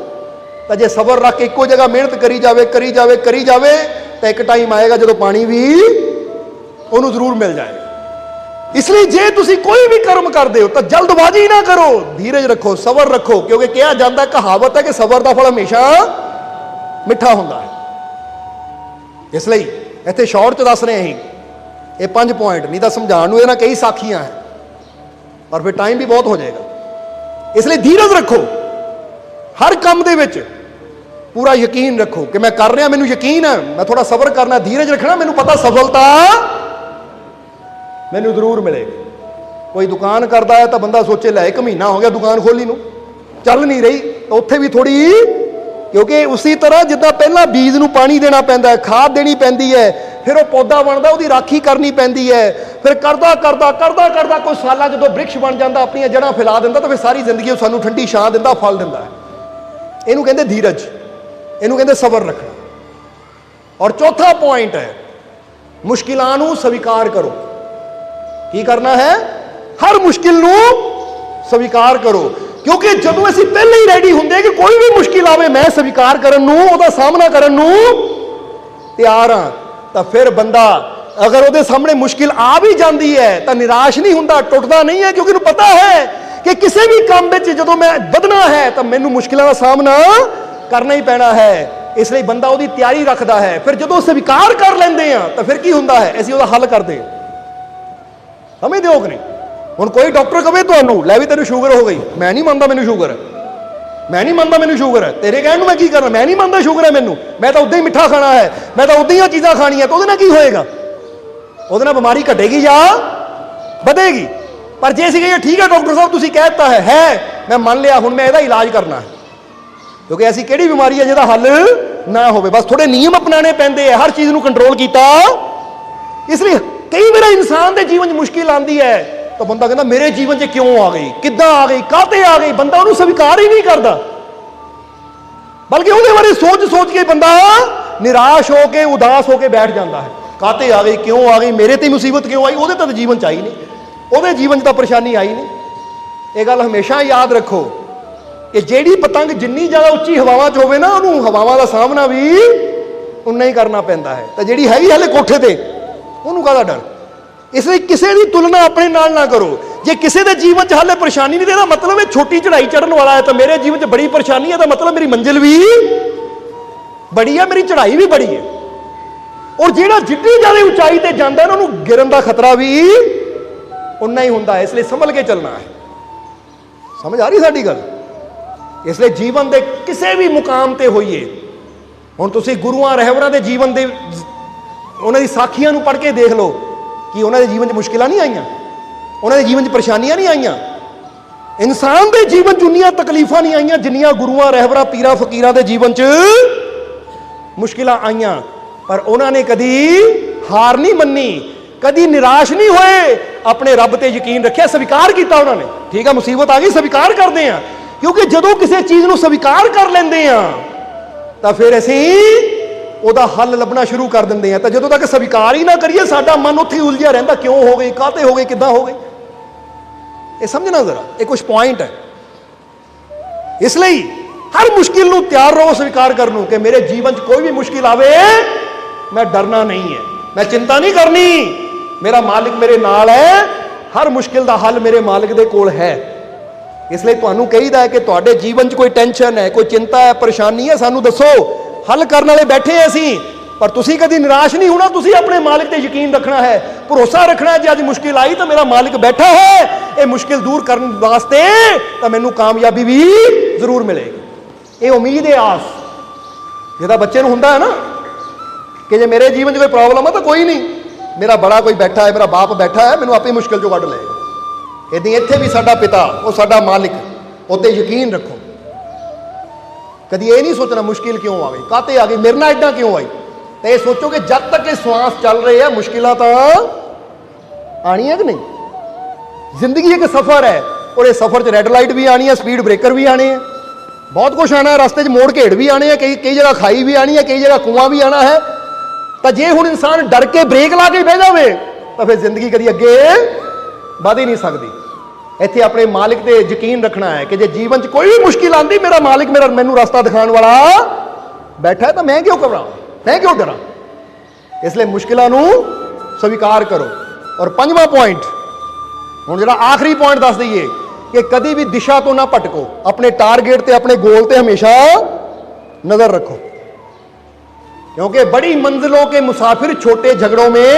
ਤਾਂ ਜੇ ਸਬਰ ਰੱਖ ਕੇ ਇੱਕੋ ਜਗ੍ਹਾ ਮਿਹਨਤ ਕਰੀ ਜਾਵੇ ਕਰੀ ਜਾਵੇ ਕਰੀ ਜਾਵੇ ਤਾਂ ਇੱਕ ਟਾਈਮ ਆਏਗਾ ਜਦੋਂ ਪਾਣੀ ਵੀ ਉਹਨੂੰ ਜ਼ਰੂਰ ਮਿਲ ਜਾਏਗਾ। ਇਸ ਲਈ ਜੇ ਤੁਸੀਂ ਕੋਈ ਵੀ ਕਰਮ ਕਰਦੇ ਹੋ ਤਾਂ ਜਲਦਬਾਜ਼ੀ ਨਾ ਕਰੋ, ਧੀਰਜ ਰੱਖੋ, ਸਬਰ ਰੱਖੋ, ਕਿਉਂਕਿ ਕਿਹਾ ਜਾਂਦਾ, ਕਹਾਵਤ ਹੈ ਕਿ ਸਬਰ ਦਾ ਫਲ ਹਮੇਸ਼ਾ ਮਿੱਠਾ ਹੁੰਦਾ ਹੈ। ਇਸ ਲਈ ਇੱਥੇ ਸ਼ਾਰਟ 'ਚ ਦੱਸ ਰਹੇ ਅਸੀਂ ਇਹ 5 ਪੁਆਇੰਟ, ਨਹੀਂ ਤਾਂ ਸਮਝਾਉਣ ਨੂੰ ਇਹਦੇ ਨਾਲ ਕਈ ਸਾਖੀਆਂ ਹੈ ਪਰ ਫਿਰ ਟਾਈਮ ਵੀ ਬਹੁਤ ਹੋ ਜਾਏਗਾ। ਇਸ ਲਈ ਧੀਰਜ ਰੱਖੋ, ਹਰ ਕੰਮ ਦੇ ਵਿੱਚ ਪੂਰਾ ਯਕੀਨ ਰੱਖੋ ਕਿ ਮੈਂ ਕਰ ਰਿਹਾ, ਮੈਨੂੰ ਯਕੀਨ ਹੈ, ਮੈਂ ਥੋੜਾ ਸਬਰ ਕਰਨਾ, ਧੀਰਜ ਰੱਖਣਾ, ਮੈਨੂੰ ਪਤਾ ਸਫਲਤਾ ਮੈਨੂੰ ਜ਼ਰੂਰ ਮਿਲੇਗੀ। ਕੋਈ ਦੁਕਾਨ ਕਰਦਾ ਹੈ ਤਾਂ ਬੰਦਾ ਸੋਚੇ ਲੈ 1 ਮਹੀਨਾ ਹੋ ਗਿਆ ਦੁਕਾਨ ਖੋਲੀ ਨੂੰ, ਚੱਲ ਨਹੀਂ ਰਹੀ, ਤਾਂ ਉੱਥੇ ਵੀ ਥੋੜੀ, ਕਿਉਂਕਿ ਉਸੇ ਤਰ੍ਹਾਂ ਜਿੱਦਾਂ ਪਹਿਲਾਂ ਬੀਜ ਨੂੰ ਪਾਣੀ ਦੇਣਾ ਪੈਂਦਾ ਹੈ, ਖਾਦ ਦੇਣੀ ਪੈਂਦੀ ਹੈ, ਫਿਰ ਉਹ ਪੌਦਾ ਬਣਦਾ, ਉਹਦੀ ਰਾਖੀ ਕਰਨੀ ਪੈਂਦੀ ਹੈ, ਫਿਰ ਕਰਦਾ ਕਰਦਾ ਕਰਦਾ ਕਰਦਾ ਕੁਝ ਸਾਲਾਂ ਜਦੋਂ ਬ੍ਰਿਕਸ਼ ਬਣ ਜਾਂਦਾ, ਆਪਣੀਆਂ ਜੜ੍ਹਾਂ ਫੈਲਾ ਦਿੰਦਾ, ਤਾਂ ਫਿਰ ਸਾਰੀ ਜ਼ਿੰਦਗੀ ਉਹ ਸਾਨੂੰ ਠੰਡੀ ਛਾਂ ਦਿੰਦਾ, ਫਲ ਦਿੰਦਾ ਹੈ। ਇਹਨੂੰ ਕਹਿੰਦੇ ਧੀਰਜ, ਇਹਨੂੰ ਕਹਿੰਦੇ ਸਬਰ ਰੱਖਣਾ। ਔਰ ਚੌਥਾ ਪੁਆਇੰਟ ਹੈ ਮੁਸ਼ਕਿਲਾਂ ਨੂੰ ਸਵੀਕਾਰ ਕਰੋ। ਕੀ ਕਰਨਾ ਹੈ? ਹਰ ਮੁਸ਼ਕਿਲ ਨੂੰ ਸਵੀਕਾਰ ਕਰੋ, ਕਿਉਂਕਿ ਜਦੋਂ ਅਸੀਂ ਪਹਿਲਾਂ ਹੀ ਰੈਡੀ ਹੁੰਦੇ ਕਿ ਕੋਈ ਵੀ ਮੁਸ਼ਕਿਲ ਆਵੇ ਮੈਂ ਸਵੀਕਾਰ ਕਰਨ ਨੂੰ, ਉਹਦਾ ਸਾਹਮਣਾ ਕਰਨ ਨੂੰ ਤਿਆਰ ਹਾਂ, ਤਾਂ ਫਿਰ ਬੰਦਾ ਅਗਰ ਉਹਦੇ ਸਾਹਮਣੇ ਮੁਸ਼ਕਿਲ ਆ ਵੀ ਜਾਂਦੀ ਹੈ ਤਾਂ ਨਿਰਾਸ਼ ਨਹੀਂ ਹੁੰਦਾ, ਟੁੱਟਦਾ ਨਹੀਂ ਹੈ, ਕਿਉਂਕਿ ਉਹਨੂੰ ਪਤਾ ਹੈ ਕਿ ਕਿਸੇ ਵੀ ਕੰਮ ਵਿੱਚ ਜਦੋਂ ਮੈਂ ਵਧਣਾ ਹੈ ਤਾਂ ਮੈਨੂੰ ਮੁਸ਼ਕਿਲਾਂ ਦਾ ਸਾਹਮਣਾ ਕਰਨਾ ਹੀ ਪੈਣਾ ਹੈ। ਇਸ ਲਈ ਬੰਦਾ ਉਹਦੀ ਤਿਆਰੀ ਰੱਖਦਾ ਹੈ। ਫਿਰ ਜਦੋਂ ਸਵੀਕਾਰ ਕਰ ਲੈਂਦੇ ਆ ਤਾਂ ਫਿਰ ਕੀ ਹੁੰਦਾ ਹੈ? ਅਸੀਂ ਉਹਦਾ ਹੱਲ ਕਰਦੇ। ਸਮਝਦੇ ਹੋ ਕਿ ਨਹੀਂ? ਹੁਣ ਕੋਈ ਡਾਕਟਰ ਕਹੇ ਤੁਹਾਨੂੰ ਲੈ ਵੀ ਤੈਨੂੰ ਸ਼ੂਗਰ ਹੋ ਗਈ, ਮੈਂ ਨਹੀਂ ਮੰਨਦਾ ਮੈਨੂੰ ਸ਼ੂਗਰ ਹੈ, ਮੈਂ ਨਹੀਂ ਮੰਨਦਾ ਮੈਨੂੰ ਸ਼ੂਗਰ ਹੈ, ਤੇਰੇ ਕਹਿਣ ਨੂੰ ਮੈਂ ਕੀ ਕਰਨਾ, ਮੈਂ ਨਹੀਂ ਮੰਨਦਾ ਸ਼ੂਗਰ ਹੈ ਮੈਨੂੰ, ਮੈਂ ਤਾਂ ਉਦਾਂ ਹੀ ਮਿੱਠਾ ਖਾਣਾ ਹੈ, ਮੈਂ ਤਾਂ ਉਦਾਂ ਹੀ ਚੀਜ਼ਾਂ ਖਾਣੀਆਂ, ਤਾਂ ਉਹਦੇ ਨਾਲ ਕੀ ਹੋਏਗਾ? ਉਹਦੇ ਨਾਲ ਬਿਮਾਰੀ ਘਟੇਗੀ ਜਾਂ ਵਧੇਗੀ? ਪਰ ਜੇ ਅਸੀਂ ਕਹੀਏ ਠੀਕ ਹੈ ਡਾਕਟਰ ਸਾਹਿਬ ਤੁਸੀਂ ਕਹਿ ਦਿੱਤਾ ਹੈ ਮੈਂ ਮੰਨ ਲਿਆ, ਹੁਣ ਮੈਂ ਇਹਦਾ ਇਲਾਜ ਕਰਨਾ ਹੈ, ਕਿਉਂਕਿ ਐਸੀ ਕਿਹੜੀ ਬਿਮਾਰੀ ਹੈ ਜਿਹਦਾ ਹੱਲ ਨਾ ਹੋਵੇ? ਬਸ ਥੋੜੇ ਨਿਯਮ ਅਪਣਾਣੇ ਪੈਂਦੇ ਆ, ਹਰ ਚੀਜ਼ ਨੂੰ ਕੰਟਰੋਲ ਕੀਤਾ। ਇਸ ਲਈ ਕਈ ਵਾਰ ਇਨਸਾਨ ਦੇ ਜੀਵਨ 'ਚ ਮੁਸ਼ਕਿਲ ਆਉਂਦੀ ਹੈ ਤਾਂ ਬੰਦਾ ਕਹਿੰਦਾ ਮੇਰੇ ਜੀਵਨ 'ਚ ਕਿਉਂ ਆ ਗਈ, ਕਿੱਦਾਂ ਆ ਗਈ, ਕਾਹਤੇ ਆ ਗਈ, ਬੰਦਾ ਉਹਨੂੰ ਸਵੀਕਾਰ ਹੀ ਨਹੀਂ ਕਰਦਾ, ਬਲਕਿ ਉਹਦੇ ਬਾਰੇ ਸੋਚ ਸੋਚ ਕੇ ਬੰਦਾ ਨਿਰਾਸ਼ ਹੋ ਕੇ ਉਦਾਸ ਹੋ ਕੇ ਬੈਠ ਜਾਂਦਾ ਹੈ। ਕਾਹਤੇ ਆ ਗਈ, ਕਿਉਂ ਆ ਗਈ, ਮੇਰੇ ਤੇ ਮੁਸੀਬਤ ਕਿਉਂ ਆਈ? ਉਹਦੇ ਤਾਂ ਜੀਵਨ 'ਚ ਆਈ ਨਹੀਂ, ਉਹਦੇ ਜੀਵਨ 'ਚ ਤਾਂ ਪਰੇਸ਼ਾਨੀ ਆਈ ਨਹੀਂ। ਇਹ ਗੱਲ ਹਮੇਸ਼ਾ ਯਾਦ ਰੱਖੋ ਕਿ ਜਿਹੜੀ ਪਤੰਗ ਜਿੰਨੀ ਜ਼ਿਆਦਾ ਉੱਚੀ ਹਵਾਵਾਂ 'ਚ ਹੋਵੇ ਨਾ, ਉਹਨੂੰ ਹਵਾਵਾਂ ਦਾ ਸਾਹਮਣਾ ਵੀ ਉਨਾ ਹੀ ਕਰਨਾ ਪੈਂਦਾ ਹੈ, ਤਾਂ ਜਿਹੜੀ ਹੈਗੀ ਹਲੇ ਕੋਠੇ ਤੇ ਉਹਨੂੰ ਕਾਹਦਾ ਡਰ? ਇਸ ਲਈ ਕਿਸੇ ਦੀ ਤੁਲਨਾ ਆਪਣੇ ਨਾਲ ਨਾ ਕਰੋ। ਜੇ ਕਿਸੇ ਦੇ ਜੀਵਨ 'ਚ ਹਾਲੇ ਪਰੇਸ਼ਾਨੀ ਨਹੀਂ, ਇਹਦਾ ਮਤਲਬ ਇਹ ਛੋਟੀ ਚੜ੍ਹਾਈ ਚੜ੍ਹਨ ਵਾਲਾ ਹੈ, ਤਾਂ ਮੇਰੇ ਜੀਵਨ 'ਚ ਬੜੀ ਪਰੇਸ਼ਾਨੀ ਹੈ, ਤਾਂ ਮਤਲਬ ਮੇਰੀ ਮੰਜ਼ਿਲ ਵੀ ਬੜੀ ਹੈ, ਮੇਰੀ ਚੜ੍ਹਾਈ ਵੀ ਬੜੀ ਹੈ। ਔਰ ਜਿਹੜਾ ਜਿੱਡੀ ਜ਼ਿਆਦਾ ਉਚਾਈ ਤੇ ਜਾਂਦਾ ਨਾ, ਉਹਨੂੰ ਗਿਰਨ ਦਾ ਖਤਰਾ ਵੀ ਉਨਾ ਹੀ ਹੁੰਦਾ ਹੈ। ਇਸ ਲਈ ਸੰਭਲ ਕੇ ਚੱਲਣਾ ਹੈ। ਸਮਝ ਆ ਰਹੀ ਸਾਡੀ ਗੱਲ? ਇਸ ਲਈ ਜੀਵਨ ਦੇ ਕਿਸੇ ਵੀ ਮੁਕਾਮ ਤੇ ਹੋਈਏ, ਹੁਣ ਤੁਸੀਂ ਗੁਰੂਆਂ ਰਹਿਬਰਾਂ ਦੇ ਜੀਵਨ ਦੇ ਉਹਨਾਂ ਦੀ ਸਾਖੀਆਂ ਨੂੰ ਪੜ੍ਹ ਕੇ ਦੇਖ ਲਓ ਕਿ ਉਹਨਾਂ ਦੇ ਜੀਵਨ 'ਚ ਮੁਸ਼ਕਿਲਾਂ ਨਹੀਂ ਆਈਆਂ, ਉਹਨਾਂ ਦੇ ਜੀਵਨ 'ਚ ਪਰੇਸ਼ਾਨੀਆਂ ਨਹੀਂ ਆਈਆਂ। ਇਨਸਾਨ ਦੇ ਜੀਵਨ 'ਚ ਉਨੀਆਂ ਤਕਲੀਫਾਂ ਨਹੀਂ ਆਈਆਂ ਜਿੰਨੀਆਂ ਗੁਰੂਆਂ ਰਹਿਬਰਾਂ ਪੀਰਾਂ ਫਕੀਰਾਂ ਦੇ ਜੀਵਨ 'ਚ ਮੁਸ਼ਕਿਲਾਂ ਆਈਆਂ, ਪਰ ਉਹਨਾਂ ਨੇ ਕਦੀ ਹਾਰ ਨਹੀਂ ਮੰਨੀ, ਕਦੀ ਨਿਰਾਸ਼ ਨਹੀਂ ਹੋਏ, ਆਪਣੇ ਰੱਬ ਤੇ ਯਕੀਨ ਰੱਖਿਆ, ਸਵੀਕਾਰ ਕੀਤਾ ਉਹਨਾਂ ਨੇ। ਠੀਕ ਆ, ਮੁਸੀਬਤ ਆ ਗਈ, ਸਵੀਕਾਰ ਕਰਦੇ ਆ, ਕਿਉਂਕਿ ਜਦੋਂ ਕਿਸੇ ਚੀਜ਼ ਨੂੰ ਸਵੀਕਾਰ ਕਰ ਲੈਂਦੇ ਆ ਤਾਂ ਫਿਰ ਅਸੀਂ ਉਹਦਾ ਹੱਲ ਲੱਭਣਾ ਸ਼ੁਰੂ ਕਰ ਦਿੰਦੇ ਆ। ਤਾਂ ਜਦੋਂ ਤੱਕ ਸਵੀਕਾਰ ਹੀ ਨਾ ਕਰੀਏ ਸਾਡਾ ਮਨ ਉੱਥੇ ਉਲਝਿਆ ਰਹਿੰਦਾ, ਕਿਉਂ ਹੋ ਗਈ, ਕਾਹਤੇ ਹੋ ਗਈ, ਕਿੱਦਾਂ ਹੋ ਗਈ। ਇਹ ਸਮਝਣਾ ਜ਼ਰਾ, ਇਹ ਕੁਝ ਪੁਆਇੰਟ ਹੈ। ਇਸ ਲਈ ਹਰ ਮੁਸ਼ਕਿਲ ਨੂੰ ਤਿਆਰ ਰਹੋ ਸਵੀਕਾਰ ਕਰਨ ਨੂੰ ਕਿ ਮੇਰੇ ਜੀਵਨ 'ਚ ਕੋਈ ਵੀ ਮੁਸ਼ਕਿਲ ਆਵੇ ਮੈਂ ਡਰਨਾ ਨਹੀਂ ਹੈ, ਮੈਂ ਚਿੰਤਾ ਨਹੀਂ ਕਰਨੀ, ਮੇਰਾ ਮਾਲਿਕ ਮੇਰੇ ਨਾਲ ਹੈ, ਹਰ ਮੁਸ਼ਕਿਲ ਦਾ ਹੱਲ ਮੇਰੇ ਮਾਲਿਕ ਦੇ ਕੋਲ ਹੈ। ਇਸ ਲਈ ਤੁਹਾਨੂੰ ਕਹੀਦਾ ਹੈ ਕਿ ਤੁਹਾਡੇ ਜੀਵਨ 'ਚ ਕੋਈ ਟੈਨਸ਼ਨ ਹੈ, ਕੋਈ ਚਿੰਤਾ ਹੈ, ਪਰੇਸ਼ਾਨੀ ਹੈ, ਸਾਨੂੰ ਦੱਸੋ, ਹੱਲ ਕਰਨ ਵਾਲੇ ਬੈਠੇ ਅਸੀਂ। ਪਰ ਤੁਸੀਂ ਕਦੀ ਨਿਰਾਸ਼ ਨਹੀਂ ਹੋਣਾ, ਤੁਸੀਂ ਆਪਣੇ ਮਾਲਿਕ ਤੇ ਯਕੀਨ ਰੱਖਣਾ ਹੈ, ਭਰੋਸਾ ਰੱਖਣਾ ਹੈ। ਜੇ ਅੱਜ ਮੁਸ਼ਕਿਲ ਆਈ ਤਾਂ ਮੇਰਾ ਮਾਲਿਕ ਬੈਠਾ ਹੈ ਇਹ ਮੁਸ਼ਕਿਲ ਦੂਰ ਕਰਨ ਵਾਸਤੇ, ਤਾਂ ਮੈਨੂੰ ਕਾਮਯਾਬੀ ਵੀ ਜ਼ਰੂਰ ਮਿਲੇਗੀ। ਇਹ ਉਮੀਦ ਹੈ, ਆਸ ਜਿਹਦਾ ਬੱਚੇ ਨੂੰ ਹੁੰਦਾ ਹੈ ਨਾ ਕਿ ਜੇ ਮੇਰੇ ਜੀਵਨ 'ਚ ਕੋਈ ਪ੍ਰੋਬਲਮ ਹੈ ਤਾਂ ਕੋਈ ਨਹੀਂ, ਮੇਰਾ ਬੜਾ ਕੋਈ ਬੈਠਾ ਹੈ, ਮੇਰਾ ਬਾਪ ਬੈਠਾ ਹੈ, ਮੈਨੂੰ ਆਪੇ ਮੁਸ਼ਕਿਲ 'ਚੋਂ ਕੱਢ ਲਏਗਾ। ਇੱਦਾਂ ਇੱਥੇ ਵੀ ਸਾਡਾ ਪਿਤਾ, ਉਹ ਸਾਡਾ ਮਾਲਿਕ, ਉਹ 'ਤੇ ਯਕੀਨ ਰੱਖੋ। कभी ये नहीं सोचना मुश्किल क्यों आ गई, काते आ गई, मेरे नाल इदां क्यों आई। तो ये सोचो कि जब तक ये श्वास चल रहे हैं मुश्किल तो आनी है कि नहीं। जिंदगी एक सफर है और इस सफर च रेड लाइट भी आनी है, स्पीड ब्रेकर भी आने हैं, बहुत कुछ आना है रास्ते च, मोड़ घेड़ भी आने हैं, कई जगह खाई भी आनी है, कई जगह कुआं भी आना है। तो जे हुण इंसान डर के ब्रेक ला के बह जाए तो फिर जिंदगी कभी अगे वध ही नहीं सकती। इत्थे अपने मालिक ते यकीन रखना है कि जे जीवन च कोई भी मुश्किल आती, मेरा मालिक मैनू रास्ता दिखाने वाला बैठा है, तो मैं क्यों घबरां, मैं क्यों डरां। इसलिए मुश्किलों नूं स्वीकार करो। और पंजवां पॉइंट हुण जिहड़ा आखिरी पॉइंट दस दईए कि कभी भी दिशा तो ना भटको, अपने टारगेट ते अपने गोल ते हमेशा नजर रखो, क्योंकि बड़ी मंजिलों के मुसाफिर छोटे झगड़ों में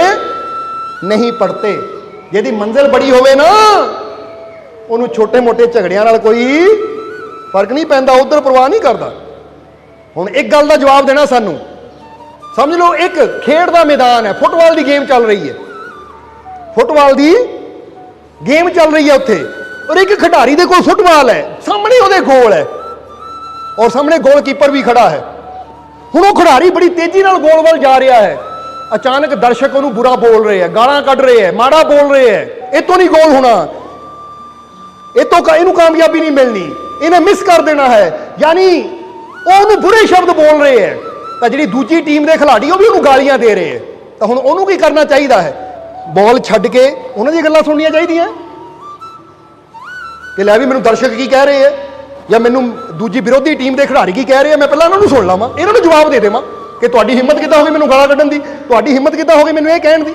नहीं पड़ते। यदि मंजिल बड़ी होवे ना, उन्होंने छोटे मोटे झगड़ियां नाल कोई फर्क नहीं पैंदा, उधर परवाह नहीं करता। हुण एक गल का जवाब देना सानू, समझ लो एक खेड का मैदान है, फुटबॉल की गेम चल रही है, फुटबॉल की गेम चल रही है उत्थे, और एक खिडारी दे कोल फुटबॉल है, सामने उहदे गोल है और सामने गोलकीपर भी खड़ा है। हुण वो खिडारी बड़ी तेजी नाल गोल वाल जा रहा है, अचानक दर्शक उन्होंने बुरा बोल रहे हैं, गालां कढ रहे हैं, माड़ा बोल रहे हैं, इतों नहीं गोल होना, इतों कामयाबी नहीं मिलनी, इन्हें मिस कर देना है, यानी वो बुरे शब्द बोल रहे हैं। तो जी दूजी टीम के खिलाड़ी भी उन्होंने गालियां दे रहे हैं, तो हुण उन्होंने की करना चाहिए है, बॉल छड्ड के उन्होंने दी गल्लां सुननियां चाहिए कि लै भी मैनूं दर्शक की कह रहे हैं या मैनूं दूजी विरोधी टीम के खिलाड़ी की कह रहे हैं, मैं पहले इन्होंने सुन लवां, इन्होंने जवाब दे देवां कि तुहाडी हिम्मत किद्दां हो गई मैनूं गालां कड्ढण दी, तुहाडी हिम्मत किद्दां हो गई मैनूं इह कहण दी।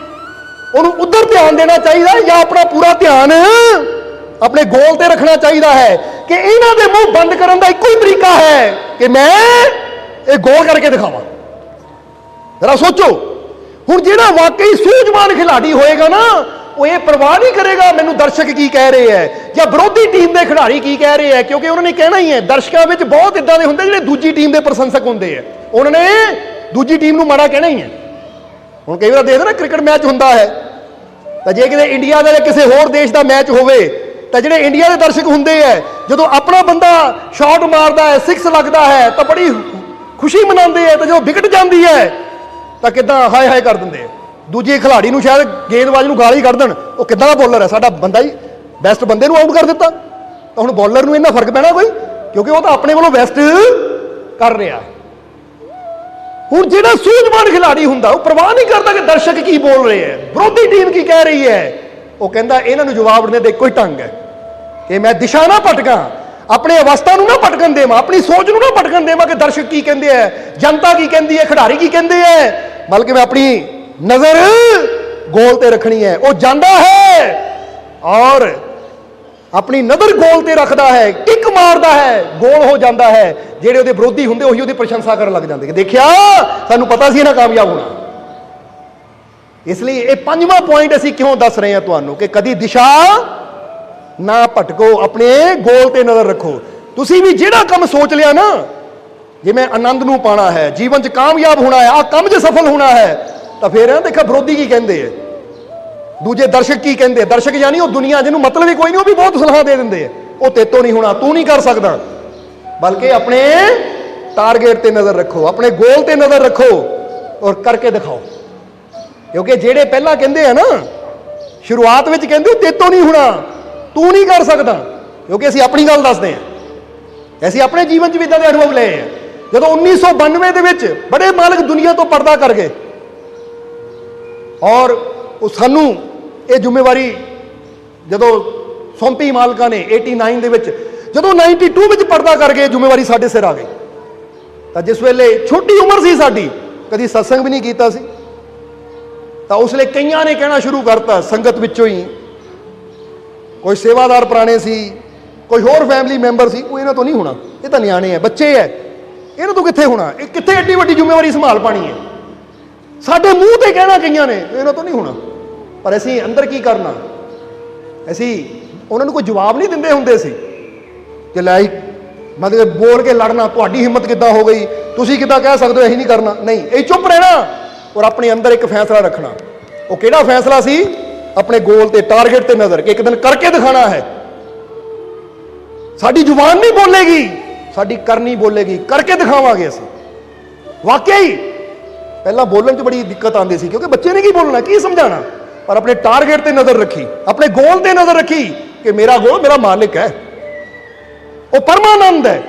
उन्होंने उधर ध्यान देना चाहिए या अपना पूरा ध्यान अपने गोल ते रखना चाहिए है कि इन्हां दे मुंह बंद करन दा इक्को ही तरीका है कि मैं ये गोल करके दिखावां। जरा सोचो, हुण जिहड़ा वाकई सूझवान खिलाड़ी होएगा ना, वो ये परवाह नहीं करेगा मैनू दर्शक की कह रहे हैं या विरोधी टीम के खिडारी की कह रहे हैं, क्योंकि उन्होंने कहना ही है। दर्शकों में बहुत इदां दे हुंदे जिहड़े दूजी टीम के प्रशंसक होंदे है, उन्होंने दूजी टीम नूं माड़ा कहना ही है। हुण कई बार देखदे ना क्रिकेट मैच हुंदा है, तो जे किते इंडिया का या किसी होर देश का मैच होवे, तो जिहड़े इंडिया के दर्शक हुंदे है, जदों अपना बंदा शॉट मारदा है, सिक्स लगता है, तो बड़ी खुशी मनाते हैं, तो जो विकेट जाती है तो किदां हाय हाय कर देंगे। दूजे खिलाड़ी नूं शायद गेंदबाज नूं गाली कढ देण, वो किदां दा बॉलर है, साडा बंदा ही बेस्ट बंदे नूं आउट कर दिता। तो हुण बॉलर नूं इन्ना फर्क पैना कोई, क्योंकि वो तो अपने वालों बेस्ट कर रहा है। हुण जिहड़ा सूझवान खिलाड़ी हुंदा, वो परवाह नहीं करता कि दर्शक की बोल रहे हैं, विरोधी टीम की कह रही है, वो कहता इन्हां नूं जवाब देने का कोई ढंग है कि मैं दिशा ना भटकां, अपने अवस्था नूं ना भटकन देवां, अपनी सोच नूं ना भटकन देवां कि दर्शक की कहंदे है, जनता की कहंदी है, खिडारी की कहंदे है, बल्कि मैं अपनी नजर गोल ते रखनी है। वो जांदा है और अपनी नजर गोल ते रखदा है, किक मारदा है, गोल हो जाता है। जिहड़े उहदे विरोधी हुंदे उही उहदी प्रशंसा करन लग जांदे कि देखिया सानूं पता सी इन्हां कामयाब होना। इसलिए ये पंजवां पॉइंट असीं क्यों दस रहे हैं तुहानूं कि कदी दिशा ना भटको, अपने गोल ते नजर रखो। तुसीं भी जिहड़ा काम सोच लिया ना, जिवें आनंद नूं पाना है, जीवन च कामयाब होना है, आ काम च सफल होना है, तो फिर देखा विरोधी की कहंदे है, दूजे दर्शक की कहंदे। दर्शक यानी वो दुनिया जिन्हों मतलब ही कोई नहीं, वो भी बहुत सलाह दे देंगे, वो तेतों नहीं होना, तू नहीं कर सकता। बल्कि अपने टारगेट ते नजर रखो, अपने गोल ते नजर रखो और करके दिखाओ। क्योंकि जेड़े पहला कहंदे है ना, शुरुआत में कहंदे तेतों नहीं होना, तू नहीं कर सकता, क्योंकि असीं अपनी गल दसदे हैं। असीं अपने जीवन च भी इदां दे अनुभव लए हैं। जदों 1992 दे विच बड़े मालिक दुनिया तो पर्दा कर गए और सानू ये जिम्मेवारी जदों सौंपी मालिकां ने 89 दे विच, जदों 92 विच पर्दा कर गए, जिम्मेवारी साडे सिर आ गई। तो जिस वेले छोटी उम्र सी साडी, कदी सत्संग भी नहीं कीता सी, तो उसले कईयां ने कहना शुरू करता, संगत विचों ही कोई सेवादार पुराने सी, कोई होर फैमिली मैंबर सी, वो इन्हां तो नहीं होना, ये तो नियाणे है, बच्चे है, इन्हां तो कित्थे होना, ये कित्थे एड्डी वड्डी जिम्मेवारी संभाल पानी है। साडे मूँह ते कहना कईयां ने इन्हां तो नहीं होना, पर असीं अंदर की करना, असीं उन्हां नूं कोई जवाब नहीं दिंदे हुंदे सी कि लै मतलब बोल के लड़ना, तुहाडी हिम्मत किद्दां हो गई, तुसीं किद्दां कह सकदे हो, असीं नहीं करना। नहीं, ये चुप रहना और अपने अंदर एक फैसला रखना। वो किहड़ा फैसला सी? अपने गोल ते टारगेट ते नजर, कि एक दिन करके दिखाना है। साडी जुबान नहीं बोलेगी, ਸਾਡੀ ਕਰਨੀ ਬੋਲੇਗੀ, ਕਰਕੇ ਦਿਖਾਵਾਂਗੇ ਅਸੀਂ। ਵਾਕਿਆ ਹੀ ਪਹਿਲਾਂ ਬੋਲਣ 'ਚ ਬੜੀ ਦਿੱਕਤ ਆਉਂਦੀ ਸੀ, ਕਿਉਂਕਿ ਬੱਚੇ ਨੇ ਕੀ ਬੋਲਣਾ, ਕੀ ਸਮਝਾਣਾ। ਪਰ ਆਪਣੇ ਟਾਰਗੇਟ ਤੇ ਨਜ਼ਰ ਰੱਖੀ, ਆਪਣੇ ਗੋਲ ਤੇ ਨਜ਼ਰ ਰੱਖੀ ਕਿ ਮੇਰਾ ਗੋਲ ਮੇਰਾ ਮਾਲਿਕ ਹੈ, ਉਹ ਪਰਮਾਨੰਦ ਹੈ।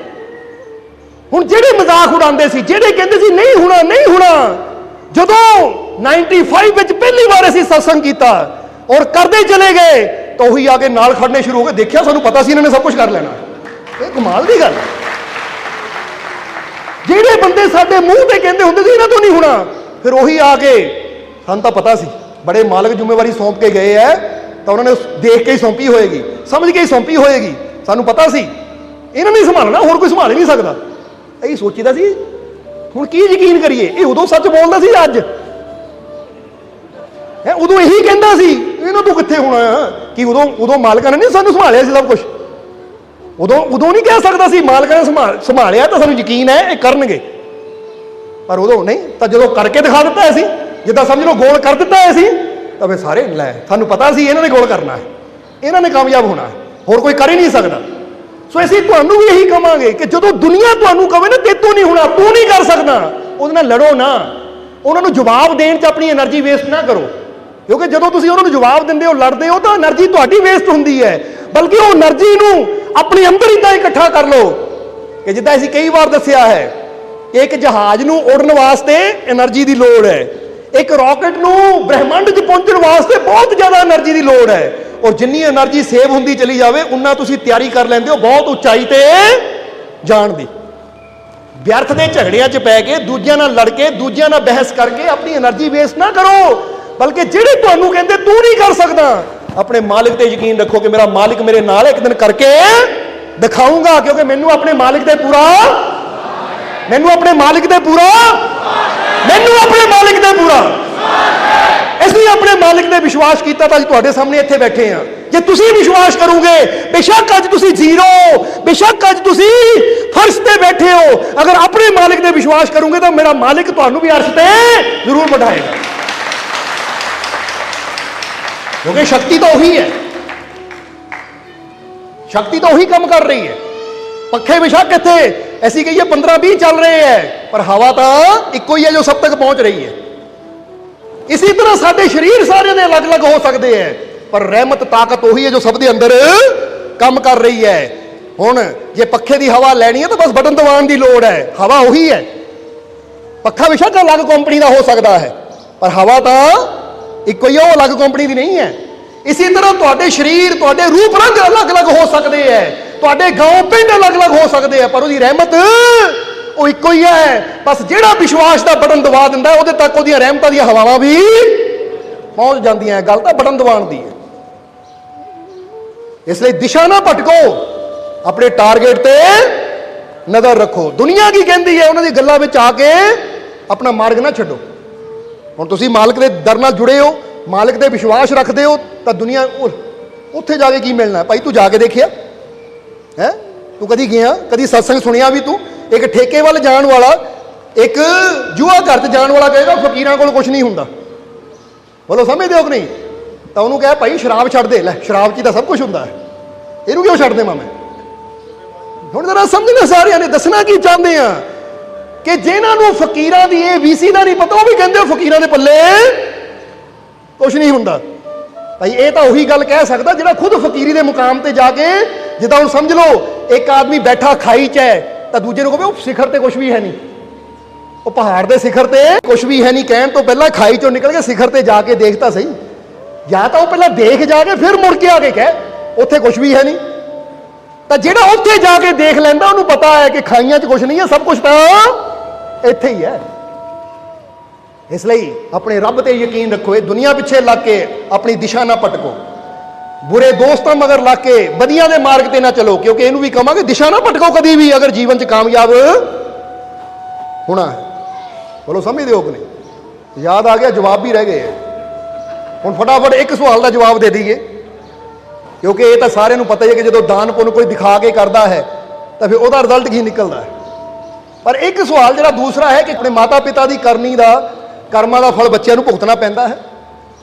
ਹੁਣ ਜਿਹੜੇ ਮਜ਼ਾਕ ਉਡਾਉਂਦੇ ਸੀ, ਜਿਹੜੇ ਕਹਿੰਦੇ ਸੀ ਨਹੀਂ ਹੋਣਾ ਨਹੀਂ ਹੋਣਾ, ਜਦੋਂ 95 ਵਿੱਚ ਪਹਿਲੀ ਵਾਰ ਅਸੀਂ ਸਤਸੰਗ ਕੀਤਾ ਔਰ ਕਰਦੇ ਚਲੇ ਗਏ ਤਾਂ ਉਹੀ ਆ ਕੇ ਨਾਲ ਖੜਨੇ ਸ਼ੁਰੂ ਹੋ ਗਏ। ਦੇਖਿਆ, ਸਾਨੂੰ ਪਤਾ ਸੀ ਇਹਨਾਂ ਨੇ ਸਭ ਕੁਝ ਕਰ ਲੈਣਾ। ਇਹ ਕਮਾਲ ਦੀ ਗੱਲ ਹੈ। ਜਿਹੜੇ ਬੰਦੇ ਸਾਡੇ ਮੂੰਹ ਤੇ ਕਹਿੰਦੇ ਹੁੰਦੇ ਸੀ ਇਹਨਾਂ ਤੋਂ ਨਹੀਂ ਹੋਣਾ, ਫਿਰ ਉਹੀ ਆ ਕੇ, ਸਾਨੂੰ ਤਾਂ ਪਤਾ ਸੀ ਬੜੇ ਮਾਲਕ ਜ਼ਿੰਮੇਵਾਰੀ ਸੌਂਪ ਕੇ ਗਏ ਹੈ ਤਾਂ ਉਹਨਾਂ ਨੇ ਦੇਖ ਕੇ ਹੀ ਸੌਂਪੀ ਹੋਏਗੀ, ਸਮਝ ਕੇ ਹੀ ਸੌਂਪੀ ਹੋਏਗੀ। ਸਾਨੂੰ ਪਤਾ ਸੀ ਇਹਨਾਂ ਨੇ ਸੰਭਾਲਣਾ, ਹੋਰ ਕੋਈ ਸੰਭਾਲ ਹੀ ਨਹੀਂ ਸਕਦਾ। ਇਹੀ ਸੋਚੀਦਾ ਸੀ। ਹੁਣ ਕੀ ਯਕੀਨ ਕਰੀਏ, ਇਹ ਉਦੋਂ ਸੱਚ ਬੋਲਦਾ ਸੀ, ਅੱਜ ਉਦੋਂ ਇਹੀ ਕਹਿੰਦਾ ਸੀ, ਇਹਨਾਂ ਤੋਂ ਕਿੱਥੇ ਹੋਣਾ। ਕਿ ਉਦੋਂ ਮਾਲਕਾਂ ਨੇ ਨਹੀਂ ਸਾਨੂੰ ਸੰਭਾਲਿਆ ਸੀ ਸਭ ਕੁਝ। ਉਦੋਂ ਨਹੀਂ ਕਹਿ ਸਕਦਾ ਸੀ ਮਾਲਕਾਂ ਨੇ ਸੰਭਾਲਿਆ ਤਾਂ ਸਾਨੂੰ ਯਕੀਨ ਹੈ ਇਹ ਕਰਨਗੇ, ਪਰ ਉਦੋਂ ਨਹੀਂ। ਤਾਂ ਜਦੋਂ ਕਰਕੇ ਦਿਖਾ ਦਿੱਤਾ ਸੀ, ਜਿੱਦਾਂ ਸਮਝ ਲਓ ਗੋਲ ਕਰ ਦਿੱਤਾ ਸੀ, ਤਾਂ ਫਿਰ ਸਾਰੇ ਲੈ, ਸਾਨੂੰ ਪਤਾ ਸੀ ਇਹਨਾਂ ਨੇ ਗੋਲ ਕਰਨਾ ਹੈ, ਇਹਨਾਂ ਨੇ ਕਾਮਯਾਬ ਹੋਣਾ, ਹੋਰ ਕੋਈ ਕਰ ਹੀ ਨਹੀਂ ਸਕਦਾ। ਸੋ ਅਸੀਂ ਤੁਹਾਨੂੰ ਵੀ ਇਹੀ ਕਹਾਂਗੇ ਕਿ ਜਦੋਂ ਦੁਨੀਆ ਤੁਹਾਨੂੰ ਕਹੇ ਨਾ ਤੇਤੋਂ ਨਹੀਂ ਹੋਣਾ, ਤੂੰ ਨਹੀਂ ਕਰ ਸਕਦਾ, ਉਹਦੇ ਨਾਲ ਲੜੋ ਨਾ। ਉਹਨਾਂ ਨੂੰ ਜਵਾਬ ਦੇਣ 'ਚ ਆਪਣੀ એનર્ਜੀ ਵੇਸਟ ਨਾ ਕਰੋ, ਕਿਉਂਕਿ ਜਦੋਂ ਤੁਸੀਂ ਉਹਨਾਂ ਨੂੰ ਜਵਾਬ ਦਿੰਦੇ ਹੋ, ਲੜਦੇ ਹੋ, ਤਾਂ એનર્ਜੀ ਤੁਹਾਡੀ ਵੇਸਟ ਹੁੰਦੀ ਹੈ। ਬਲਕਿ ਉਹ એનર્ਜੀ ਨੂੰ ਆਪਣੇ ਅੰਦਰ ਇਦਾਂ ਇਕੱਠਾ ਕਰ ਲਓ ਕਿ ਜਿੱਦਾਂ ਅਸੀਂ ਕਈ ਵਾਰ ਦੱਸਿਆ ਹੈ ਕਿ ਇੱਕ ਜਹਾਜ਼ ਨੂੰ ਉੜਨ ਵਾਸਤੇ એનર્ਜੀ ਦੀ ਲੋੜ ਹੈ, ਇੱਕ ਰਾਕਟ ਨੂੰ ਬ੍ਰਹਿਮੰਡ 'ਚ ਪਹੁੰਚਣ ਵਾਸਤੇ ਬਹੁਤ ਜ਼ਿਆਦਾ એનર્ਜੀ ਦੀ ਲੋੜ ਹੈ। ਔਰ ਜਿੰਨੀ એનર્ਜੀ ਸੇਵ ਹੁੰਦੀ ਚਲੀ ਜਾਵੇ, ਉਨਾ ਤੁਸੀਂ ਤਿਆਰੀ ਕਰ ਲੈਂਦੇ ਹੋ ਬਹੁਤ ਉਚਾਈ ਤੇ ਜਾਣ ਦੀ। ਵਿਅਰਥ ਦੇ ਝਗੜਿਆਂ 'ਚ ਪੈ ਕੇ, ਦੂਜਿਆਂ ਨਾਲ ਲੜ ਕੇ, ਦੂਜਿਆਂ ਨਾਲ ਬਹਿਸ ਕਰਕੇ ਆਪਣੀ એનર્ਜੀ ਵੇਸਟ ਨਾ ਕਰੋ। ਬਲਕਿ ਜਿਹੜੇ ਤੁਹਾਨੂੰ ਕਹਿੰਦੇ ਤੂੰ ਨਹੀਂ ਕਰ ਸਕਦਾ, ਆਪਣੇ ਮਾਲਿਕ ਤੇ ਯਕੀਨ ਰੱਖੋ ਕਿ ਮੇਰਾ ਮਾਲਿਕ ਮੇਰੇ ਨਾਲ ਇੱਕ ਦਿਨ ਕਰਕੇ ਦਿਖਾਊਂਗਾ, ਕਿਉਂਕਿ ਮੈਨੂੰ ਆਪਣੇ ਮਾਲਿਕ ਤੇ ਪੂਰਾ ਮੈਨੂੰ ਆਪਣੇ ਮਾਲਿਕ ਤੇ ਪੂਰਾ ਅਸੀਂ ਆਪਣੇ ਮਾਲਿਕ ਤੇ ਵਿਸ਼ਵਾਸ ਕੀਤਾ ਤਾਂ ਅੱਜ ਤੁਹਾਡੇ ਸਾਹਮਣੇ ਇੱਥੇ ਬੈਠੇ ਆ। ਜੇ ਤੁਸੀਂ ਵਿਸ਼ਵਾਸ ਕਰੋਗੇ, ਬੇਸ਼ੱਕ ਅੱਜ ਤੁਸੀਂ ਜ਼ੀਰੋ, ਬੇਸ਼ੱਕ ਅੱਜ ਤੁਸੀਂ ਫਰਸ਼ ਤੇ ਬੈਠੇ ਹੋ, ਅਗਰ ਆਪਣੇ ਮਾਲਿਕ ਤੇ ਵਿਸ਼ਵਾਸ ਕਰੋਗੇ ਤਾਂ ਮੇਰਾ ਮਾਲਿਕ ਤੁਹਾਨੂੰ ਵੀ ਅਰਸ਼ ਤੇ ਜ਼ਰੂਰ ਬਿਠਾਏਗਾ, ਕਿਉਂਕਿ ਸ਼ਕਤੀ ਤਾਂ ਉਹੀ ਹੈ, ਸ਼ਕਤੀ ਤਾਂ ਉਹੀ ਕੰਮ ਕਰ ਰਹੀ ਹੈ। ਪੱਖੇ ਬੇਸ਼ੱਕ ਇੱਥੇ ਐਸੀ ਕਹੀਏ 15-20 ਚੱਲ ਰਹੇ ਹੈ, ਪਰ ਹਵਾ ਤਾਂ ਇੱਕੋ ਹੀ ਹੈ ਜੋ ਸਭ ਤੱਕ ਪਹੁੰਚ ਰਹੀ ਹੈ। ਇਸੇ ਤਰ੍ਹਾਂ ਸਾਡੇ ਸਰੀਰ ਸਾਰਿਆਂ ਦੇ ਅਲੱਗ-ਅਲੱਗ ਹੋ ਸਕਦੇ ਹੈ, ਪਰ ਰਹਿਮਤ ਤਾਕਤ ਉਹੀ ਹੈ ਜੋ ਸਭ ਦੇ ਅੰਦਰ ਕੰਮ ਕਰ ਰਹੀ ਹੈ। ਹੁਣ ਜੇ ਪੱਖੇ ਦੀ ਹਵਾ ਲੈਣੀ ਹੈ ਤਾਂ ਬਸ ਬਟਨ ਦਬਾਉਣ ਦੀ ਲੋੜ ਹੈ, ਹਵਾ ਉਹੀ ਹੈ। ਪੱਖਾ ਬੇਸ਼ੱਕ ਅਲੱਗ ਕੰਪਨੀ ਦਾ ਹੋ ਸਕਦਾ ਹੈ, ਪਰ ਹਵਾ ਤਾਂ ਇੱਕੋ ਹੀ ਹੈ, ਉਹ ਅਲੱਗ ਕੰਪਨੀ ਦੀ ਨਹੀਂ ਹੈ। ਇਸੇ ਤਰ੍ਹਾਂ ਤੁਹਾਡੇ ਸਰੀਰ, ਤੁਹਾਡੇ ਰੂਪ ਰੰਗ ਅਲੱਗ-ਅਲੱਗ ਹੋ ਸਕਦੇ ਹੈ, ਤੁਹਾਡੇ ਗਾਉਂ ਪਿੰਡ ਅਲੱਗ-ਅਲੱਗ ਹੋ ਸਕਦੇ ਆ, ਪਰ ਉਹਦੀ ਰਹਿਮਤ ਉਹ ਇੱਕੋ ਹੀ ਹੈ। ਬਸ ਜਿਹੜਾ ਵਿਸ਼ਵਾਸ ਦਾ ਬਟਨ ਦਬਾ ਦਿੰਦਾ ਉਹਦੇ ਤੱਕ ਉਹਦੀਆਂ ਰਹਿਮਤਾਂ ਦੀਆਂ ਹਵਾਵਾਂ ਵੀ ਪਹੁੰਚ ਜਾਂਦੀਆਂ। ਗੱਲ ਤਾਂ ਬਟਨ ਦਬਾਉਣ ਦੀ ਹੈ। ਇਸ ਲਈ ਦਿਸ਼ਾ ਨਾ ਭਟਕੋ, ਆਪਣੇ ਟਾਰਗੇਟ ਤੇ ਨਜ਼ਰ ਰੱਖੋ। ਦੁਨੀਆ ਕੀ ਕਹਿੰਦੀ ਹੈ ਉਹਨਾਂ ਦੀ ਗੱਲਾਂ ਵਿੱਚ ਆ ਕੇ ਆਪਣਾ ਮਾਰਗ ਨਾ ਛੱਡੋ। ਹੁਣ ਤੁਸੀਂ ਮਾਲਕ ਦੇ ਦਰ ਨਾਲ ਜੁੜੇ ਹੋ, ਮਾਲਕ ਤੇ ਵਿਸ਼ਵਾਸ ਰੱਖਦੇ ਹੋ, ਤਾਂ ਦੁਨੀਆ ਉੱਥੇ ਜਾ ਕੇ ਕੀ ਮਿਲਣਾ ਭਾਈ? ਤੂੰ ਜਾ ਕੇ ਦੇਖਿਆ ਹੈ? ਤੂੰ ਕਦੀ ਗਿਆ? ਕਦੀ ਸਤਸੰਗ ਸੁਣਿਆ ਵੀ ਤੂੰ? ਇੱਕ ਠੇਕੇ ਵੱਲ ਜਾਣ ਵਾਲਾ, ਇੱਕ ਜੂਆ ਘਰ 'ਚ ਜਾਣ ਵਾਲਾ ਕਹੇਗਾ ਫਕੀਰਾਂ ਕੋਲ ਕੁਝ ਨਹੀਂ ਹੁੰਦਾ। ਬੋਲੋ ਸਮਝਦੇ ਹੋ ਕਿ ਨਹੀਂ? ਤਾਂ ਉਹਨੂੰ ਕਹੇ ਭਾਈ ਸ਼ਰਾਬ ਛੱਡ ਦੇ। ਲੈ ਸ਼ਰਾਬ 'ਚ ਤਾਂ ਸਭ ਕੁਝ ਹੁੰਦਾ ਹੈ, ਇਹਨੂੰ ਕਿਉਂ ਛੱਡ ਦੇਵਾਂ ਮੈਂ? ਹੁਣ ਜਰਾ ਸਮਝਣਾ, ਸਾਰਿਆਂ ਨੇ ਦੱਸਣਾ ਕੀ ਚਾਹੁੰਦੇ ਆ ਕਿ ਜਿਨ੍ਹਾਂ ਨੂੰ ਫਕੀਰਾਂ ਦੀ ABC ਦਾ ਨਹੀਂ ਪਤਾ, ਉਹ ਵੀ ਕਹਿੰਦੇ ਫਕੀਰਾਂ ਦੇ ਪੱਲੇ ਕੁਝ ਨਹੀਂ ਹੁੰਦਾ। ਭਾਈ ਇਹ ਤਾਂ ਉਹੀ ਗੱਲ ਕਹਿ ਸਕਦਾ ਜਿਹੜਾ ਖੁਦ ਫਕੀਰੀ ਦੇ ਮੁਕਾਮ ਤੇ ਜਾ ਕੇ, ਜਿੱਦਾਂ ਹੁਣ ਸਮਝ ਲਓ ਇੱਕ ਆਦਮੀ ਬੈਠਾ ਖਾਈ 'ਚ ਹੈ ਤਾਂ ਦੂਜੇ ਨੂੰ ਕਹੇ ਉਹ ਸਿਖਰ ਤੇ ਕੁਝ ਵੀ ਹੈ ਨਹੀਂ, ਉਹ ਪਹਾੜ ਦੇ ਸਿਖਰ ਤੇ ਕੁਝ ਵੀ ਹੈ ਨਹੀਂ, ਕਹਿਣ ਤੋਂ ਪਹਿਲਾਂ ਖਾਈ 'ਚੋਂ ਨਿਕਲ ਕੇ ਸਿਖਰ ਤੇ ਜਾ ਕੇ ਦੇਖ ਤਾਂ ਸਹੀ। ਜਾਂ ਤਾਂ ਉਹ ਪਹਿਲਾਂ ਦੇਖ ਜਾ ਕੇ ਫਿਰ ਮੁੜ ਕੇ ਆ ਕੇ ਕਹੇ ਉੱਥੇ ਕੁਝ ਵੀ ਹੈ ਨਹੀਂ। ਤਾਂ ਜਿਹੜਾ ਉੱਥੇ ਜਾ ਕੇ ਦੇਖ ਲੈਂਦਾ ਉਹਨੂੰ ਪਤਾ ਹੈ ਕਿ ਖਾਈਆਂ 'ਚ ਕੁਝ ਨਹੀਂ ਹੈ, ਸਭ ਕੁਝ ਤਾਂ ਇੱਥੇ ਹੀ ਹੈ। ਇਸ ਲਈ ਆਪਣੇ ਰੱਬ ਤੇ ਯਕੀਨ ਰੱਖੋ। ਇਹ ਦੁਨੀਆ ਪਿੱਛੇ ਲੱਗ ਕੇ ਆਪਣੀ ਦਿਸ਼ਾ ਨਾ ਭਟਕੋ, ਬੁਰੇ ਦੋਸਤਾਂ ਮਗਰ ਲੱਗ ਕੇ ਵਧੀਆ ਦੇ ਮਾਰਗ ਤੇ ਨਾ ਚਲੋ, ਕਿਉਂਕਿ ਇਹਨੂੰ ਵੀ ਕਹਾਂਗੇ ਦਿਸ਼ਾ ਨਾ ਭਟਕੋ ਕਦੀ ਵੀ, ਅਗਰ ਜੀਵਨ 'ਚ ਕਾਮਯਾਬ ਹੋਣਾ ਹੈ। ਬੋਲੋ ਸਮਝਦੇ ਹੋ ਕਿ ਨਹੀਂ? ਯਾਦ ਆ ਗਿਆ? ਜਵਾਬ ਵੀ ਰਹਿ ਗਏ। ਹੁਣ ਫਟਾਫਟ ਇੱਕ ਸਵਾਲ ਦਾ ਜਵਾਬ ਦੇ ਦਈਏ, ਕਿਉਂਕਿ ਇਹ ਤਾਂ ਸਾਰਿਆਂ ਨੂੰ ਪਤਾ ਹੀ ਹੈ ਕਿ ਜਦੋਂ ਦਾਨ ਪੁੰਨ ਕੋਈ ਦਿਖਾ ਕੇ ਕਰਦਾ ਹੈ ਤਾਂ ਫਿਰ ਉਹਦਾ ਰਿਜ਼ਲਟ ਕੀ ਨਿਕਲਦਾ ਹੈ। ਪਰ ਇੱਕ ਸਵਾਲ ਜਿਹੜਾ ਦੂਸਰਾ ਹੈ ਕਿ ਆਪਣੇ ਮਾਤਾ ਪਿਤਾ ਦੀ ਕਰਨੀ ਦਾ, ਕਰਮਾਂ ਦਾ ਫਲ ਬੱਚਿਆਂ ਨੂੰ ਭੁਗਤਣਾ ਪੈਂਦਾ ਹੈ।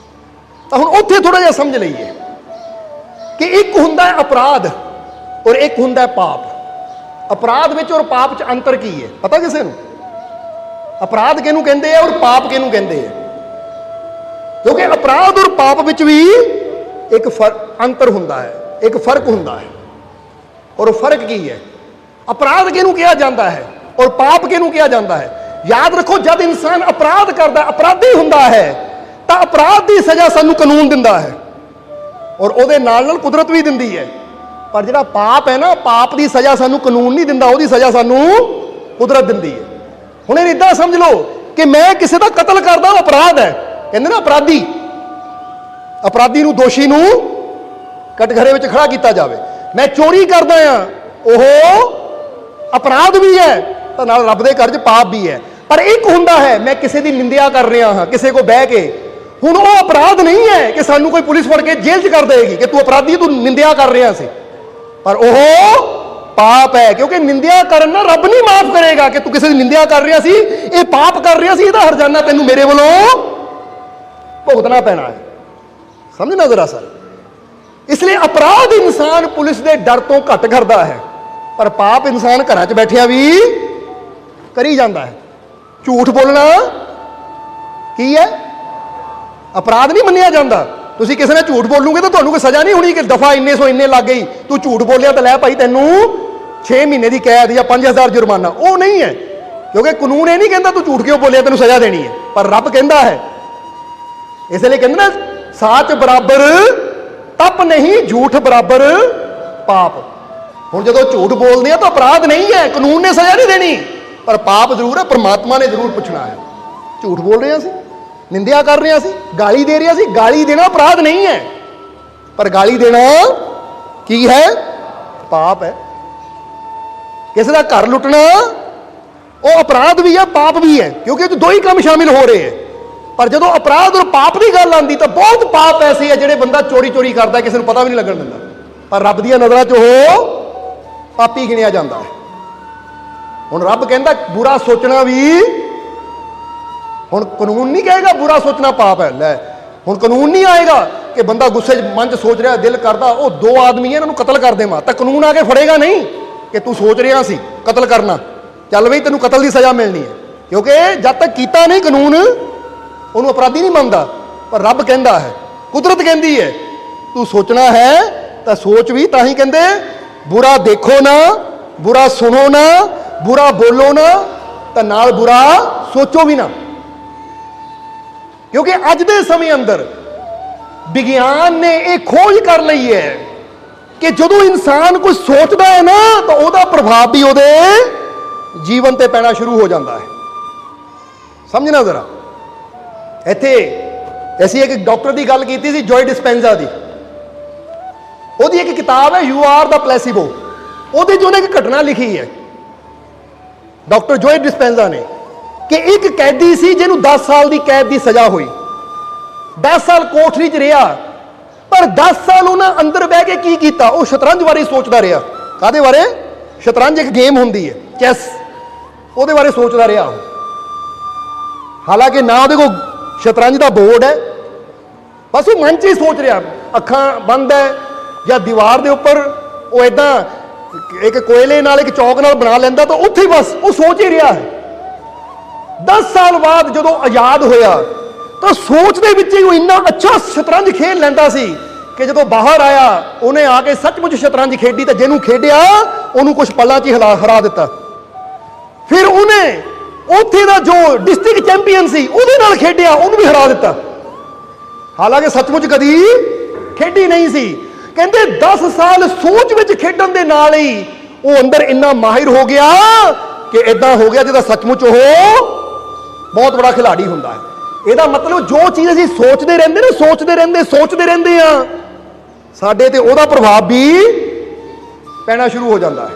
ਤਾਂ ਹੁਣ ਉੱਥੇ ਥੋੜਾ ਜਿਹਾ ਸਮਝ ਲਈਏ ਕਿ ਇੱਕ ਹੁੰਦਾ ਹੈ ਅਪਰਾਧ ਔਰ ਇੱਕ ਹੁੰਦਾ ਹੈ ਪਾਪ। अपराध विच और पाप च अंतर की है पता किसी नूं? अपराध किहनूं कहंदे आ और पाप किहनूं कहंदे आ? क्योंकि अपराध और पाप विच भी एक अंतर हुंदा है, एक फर्क हुंदा है। और फर्क की है? अपराध किहनूं कहा जाता है और पाप किहनूं कहा जाता है? याद रखो, जब इंसान अपराध करता, अपराधी हुंदा है, तो अपराध की सज़ा सानूं कानून दिंदा है और उहदे नाल नाल कुदरत भी दिंदी है। पर जिहड़ा पाप है ना, पाप की सज़ा सानूं कानून नहीं दिंदा, उहदी सज़ा सानूं कुदरत दिंदी है। हुण इदां समझ लो कि मैं किसी का कतल करदा, अपराध है, कहंदे ना अपराधी, अपराधी नूं, दोषी नूं कटघरे विच खड़ा किया जाए। मैं चोरी करदा आ, ओह अपराध भी है तो नाल रब दे घर च पाप भी है। पर एक हुंदा है, मैं किसी की निंदिया कर रहा हाँ किसी को बह के, हुण वो अपराध नहीं है कि सानू कोई पुलिस फड़ के जेल च कर देगी कि तू अपराधी, तू निंदिया कर रहा सी, पर ओह पाप है। क्योंकि निंदिया करना रब नहीं माफ करेगा कि तू किसी की निंदिया कर रहा सी, ये पाप कर रहा सी, इहदा हरजाना तैनू मेरे वालों भुगतना पैना है। समझना जरा सर। इसलिए अपराध इंसान पुलिस के डर तो घट करता है, पर पाप इंसान घर च बैठिया भी करी जाता है। झूठ बोलना की है? अपराध नहीं मन्निया जाता। तुसीं किसी ने झूठ बोलोगे तो तुहानूं कोई सज़ा नहीं होनी कि दफा इन्ने सौ इन्ने लग गई, तू झूठ बोलिया तो लै भाई तैनू 6 महीने की कैद या 5000 जुर्माना। वो नहीं है, क्योंकि कानून ये नहीं कहता तू झूठ क्यों बोलिया तैनू सज़ा देनी है, पर रब कहता है। इसलिए कहते ना, साच बराबर तप नहीं, झूठ बराबर पाप। हुण जदों झूठ बोलते हैं तो अपराध नहीं है, कानून ने सज़ा नहीं देनी, पर पाप जरूर है, परमात्मा ने जरूर पूछना है। झूठ बोल रहे हैं, निंदिया कर रहे हैं, गाली दे रहे हैं। गाली देना अपराध नहीं है, पर गाली देना की है? पाप है। किसी का घर लुटना वो अपराध भी है, पाप भी है, क्योंकि दो ही काम शामिल हो रहे हैं। पर जो अपराध और पाप की गल आती तो बहुत पाप ऐसे है जिहड़े बंदा चोरी चोरी करता है, किसी को पता भी नहीं लगन दिंदा, पर रब दी नज़रां च वो पापी गिनिया जाता है। हुण रब कहंदा बुरा सोचना भी, हुण कानून नहीं कहेगा बुरा सोचना पाप है। लै हुण कानून नहीं आएगा कि बंदा गुस्से मन च सोच रहा, दिल करता वो 2 आदमी है इन्होंने कतल कर देवां, तो कानून आके फड़ेगा नहीं कि तू सोच रहा सी कतल करना, चल बई तेनों कतल की सज़ा मिलनी है। क्योंकि जब तक कीता नहीं कानून उन्होंने अपराधी नहीं मानता। पर रब कहता है, कुदरत कहती है तू सोचना है तो सोच भी। तां ही कहते बुरा देखो ना, बुरा सुनो ना, बुरा बोलो ना, तो नाल बुरा सोचो भी ना। क्योंकि अज दे समय अंदर विज्ञान ने एक खोज कर ली है कि जदों इंसान कुछ सोचता है ना तो वह प्रभाव भी वो जीवन ते पैना शुरू हो जाता है। समझना जरा। इत्थे ऐसी एक डॉक्टर की गल की थी, जॉय डिस्पेंजा की। ਉਹਦੀ एक किताब है यू आर द प्लेसिबो। ਉਹਦੇ 'ਚ ਉਹਨੇ एक घटना लिखी है डॉक्टर जॉय डिस्पेंजा ने कि एक कैदी सी जिन्होंने 10 साल की कैद की सज़ा हुई, 10 साल कोठरी च रहा, पर 10 साल उन्हें अंदर बह के की किया, वो शतरंज बारे सोचता रहा। काहदे बारे? शतरंज एक गेम होंदी है, चैस, ਉਹਦੇ बारे सोचता रहा। हालांकि ना ਉਹਦੇ कोल शतरंज का बोर्ड है, बस वो मन च ही सोच रहा, अखां बंद है या दीवार के उपर वो इदा एक कोयले नाल एक चौक नाल बना लेंदा, तो उत्थे बस वो सोच ही रहा है। 10 साल बाद जो आज़ाद होया तो सोच दे विच ही वो इन्ना अच्छा शतरंज खेल लैंदा सी कि जो बाहर आया उन्हें आके सचमुच शतरंज खेडी, तो जिन्होंने खेडिया उन्होंने कुछ पलों च ही हरा दिता। फिर उन्हें उत्थे दा जो डिस्ट्रिक्ट चैंपीयन सी उहदे नाल खेडिया, उन्होंने भी हरा दिता, हालांकि सचमुच कदी खेडी नहीं सी। कहते 10 साल सोच विच खेडन दे नाल ही वो अंदर इन्ना माहिर हो गया कि इदा हो गया जिदा सचमुच वो बहुत बड़ा खिलाड़ी हुंदा है। ਇਹਦਾ मतलब जो चीज़ असीं सोचते रहंदे ना, सोचते रहंदे आ, साडे ते ਉਹਦਾ प्रभाव भी पैना शुरू हो जाता है।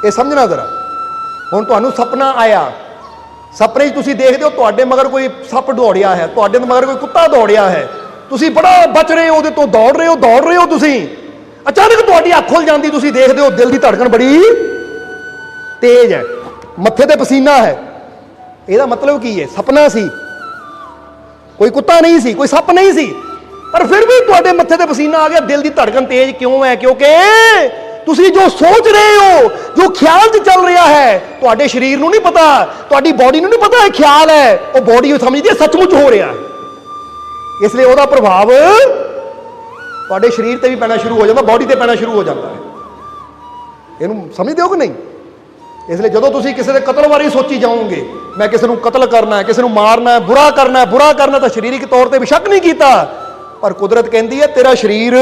ये समझना जरा। हुण तुहानूं सपना आया, सपने तुसीं देखदे हो तुहाडे मगर कोई सप दौड़िया है, तुहाडे मगर कोई कुत्ता दौड़िया है, तुसीं बड़ा बच रहे हो, तो दौड़ रहे हो तुसीं, अचानक तुहाडी अख खुल जाती, तुसीं देखदे हो दिल की धड़कन बड़ी तेज है, मत्थे ते पसीना है। ਇਹਦਾ मतलब की है? सपना सी, कोई कुत्ता नहीं सी, कोई सप नहीं सी, पर फिर भी तुहाडे मत्थे ते पसीना आ गया, दिल की धड़कन तेज क्यों है? क्योंकि ਤੁਸੀਂ ਜੋ ਸੋਚ ਰਹੇ ਹੋ, ਜੋ ਖਿਆਲ 'ਚ ਚੱਲ ਰਿਹਾ ਹੈ, ਤੁਹਾਡੇ ਸਰੀਰ ਨੂੰ ਨਹੀਂ ਪਤਾ, ਤੁਹਾਡੀ ਬਾਡੀ ਨੂੰ ਨਹੀਂ ਪਤਾ ਇਹ ਖਿਆਲ ਹੈ। ਉਹ ਬਾਡੀ ਉਹ ਸਮਝਦੀ ਹੈ ਸੱਚਮੁੱਚ ਹੋ ਰਿਹਾ, ਇਸ ਲਈ ਉਹਦਾ ਪ੍ਰਭਾਵ ਤੁਹਾਡੇ ਸਰੀਰ ਤੇ ਵੀ ਪੈਣਾ ਸ਼ੁਰੂ ਹੋ ਜਾਂਦਾ, ਬਾਡੀ ਤੇ ਪੈਣਾ ਸ਼ੁਰੂ ਹੋ ਜਾਂਦਾ ਹੈ। ਇਹਨੂੰ ਸਮਝਦੇ ਹੋ ਕਿ ਨਹੀਂ? ਇਸ ਲਈ ਜਦੋਂ ਤੁਸੀਂ ਕਿਸੇ ਦੇ ਕਤਲ ਬਾਰੇ ਸੋਚੀ ਜਾਓਗੇ, ਮੈਂ ਕਿਸੇ ਨੂੰ ਕਤਲ ਕਰਨਾ ਹੈ, ਕਿਸੇ ਨੂੰ ਮਾਰਨਾ ਹੈ, ਬੁਰਾ ਕਰਨਾ ਹੈ, ਬੁਰਾ ਕਰਨਾ, ਤਾਂ ਸਰੀਰਕ ਤੌਰ ਤੇ ਬੇਸ਼ੱਕ ਨਹੀਂ ਕੀਤਾ, ਪਰ ਕੁਦਰਤ ਕਹਿੰਦੀ ਹੈ ਤੇਰਾ ਸਰੀਰ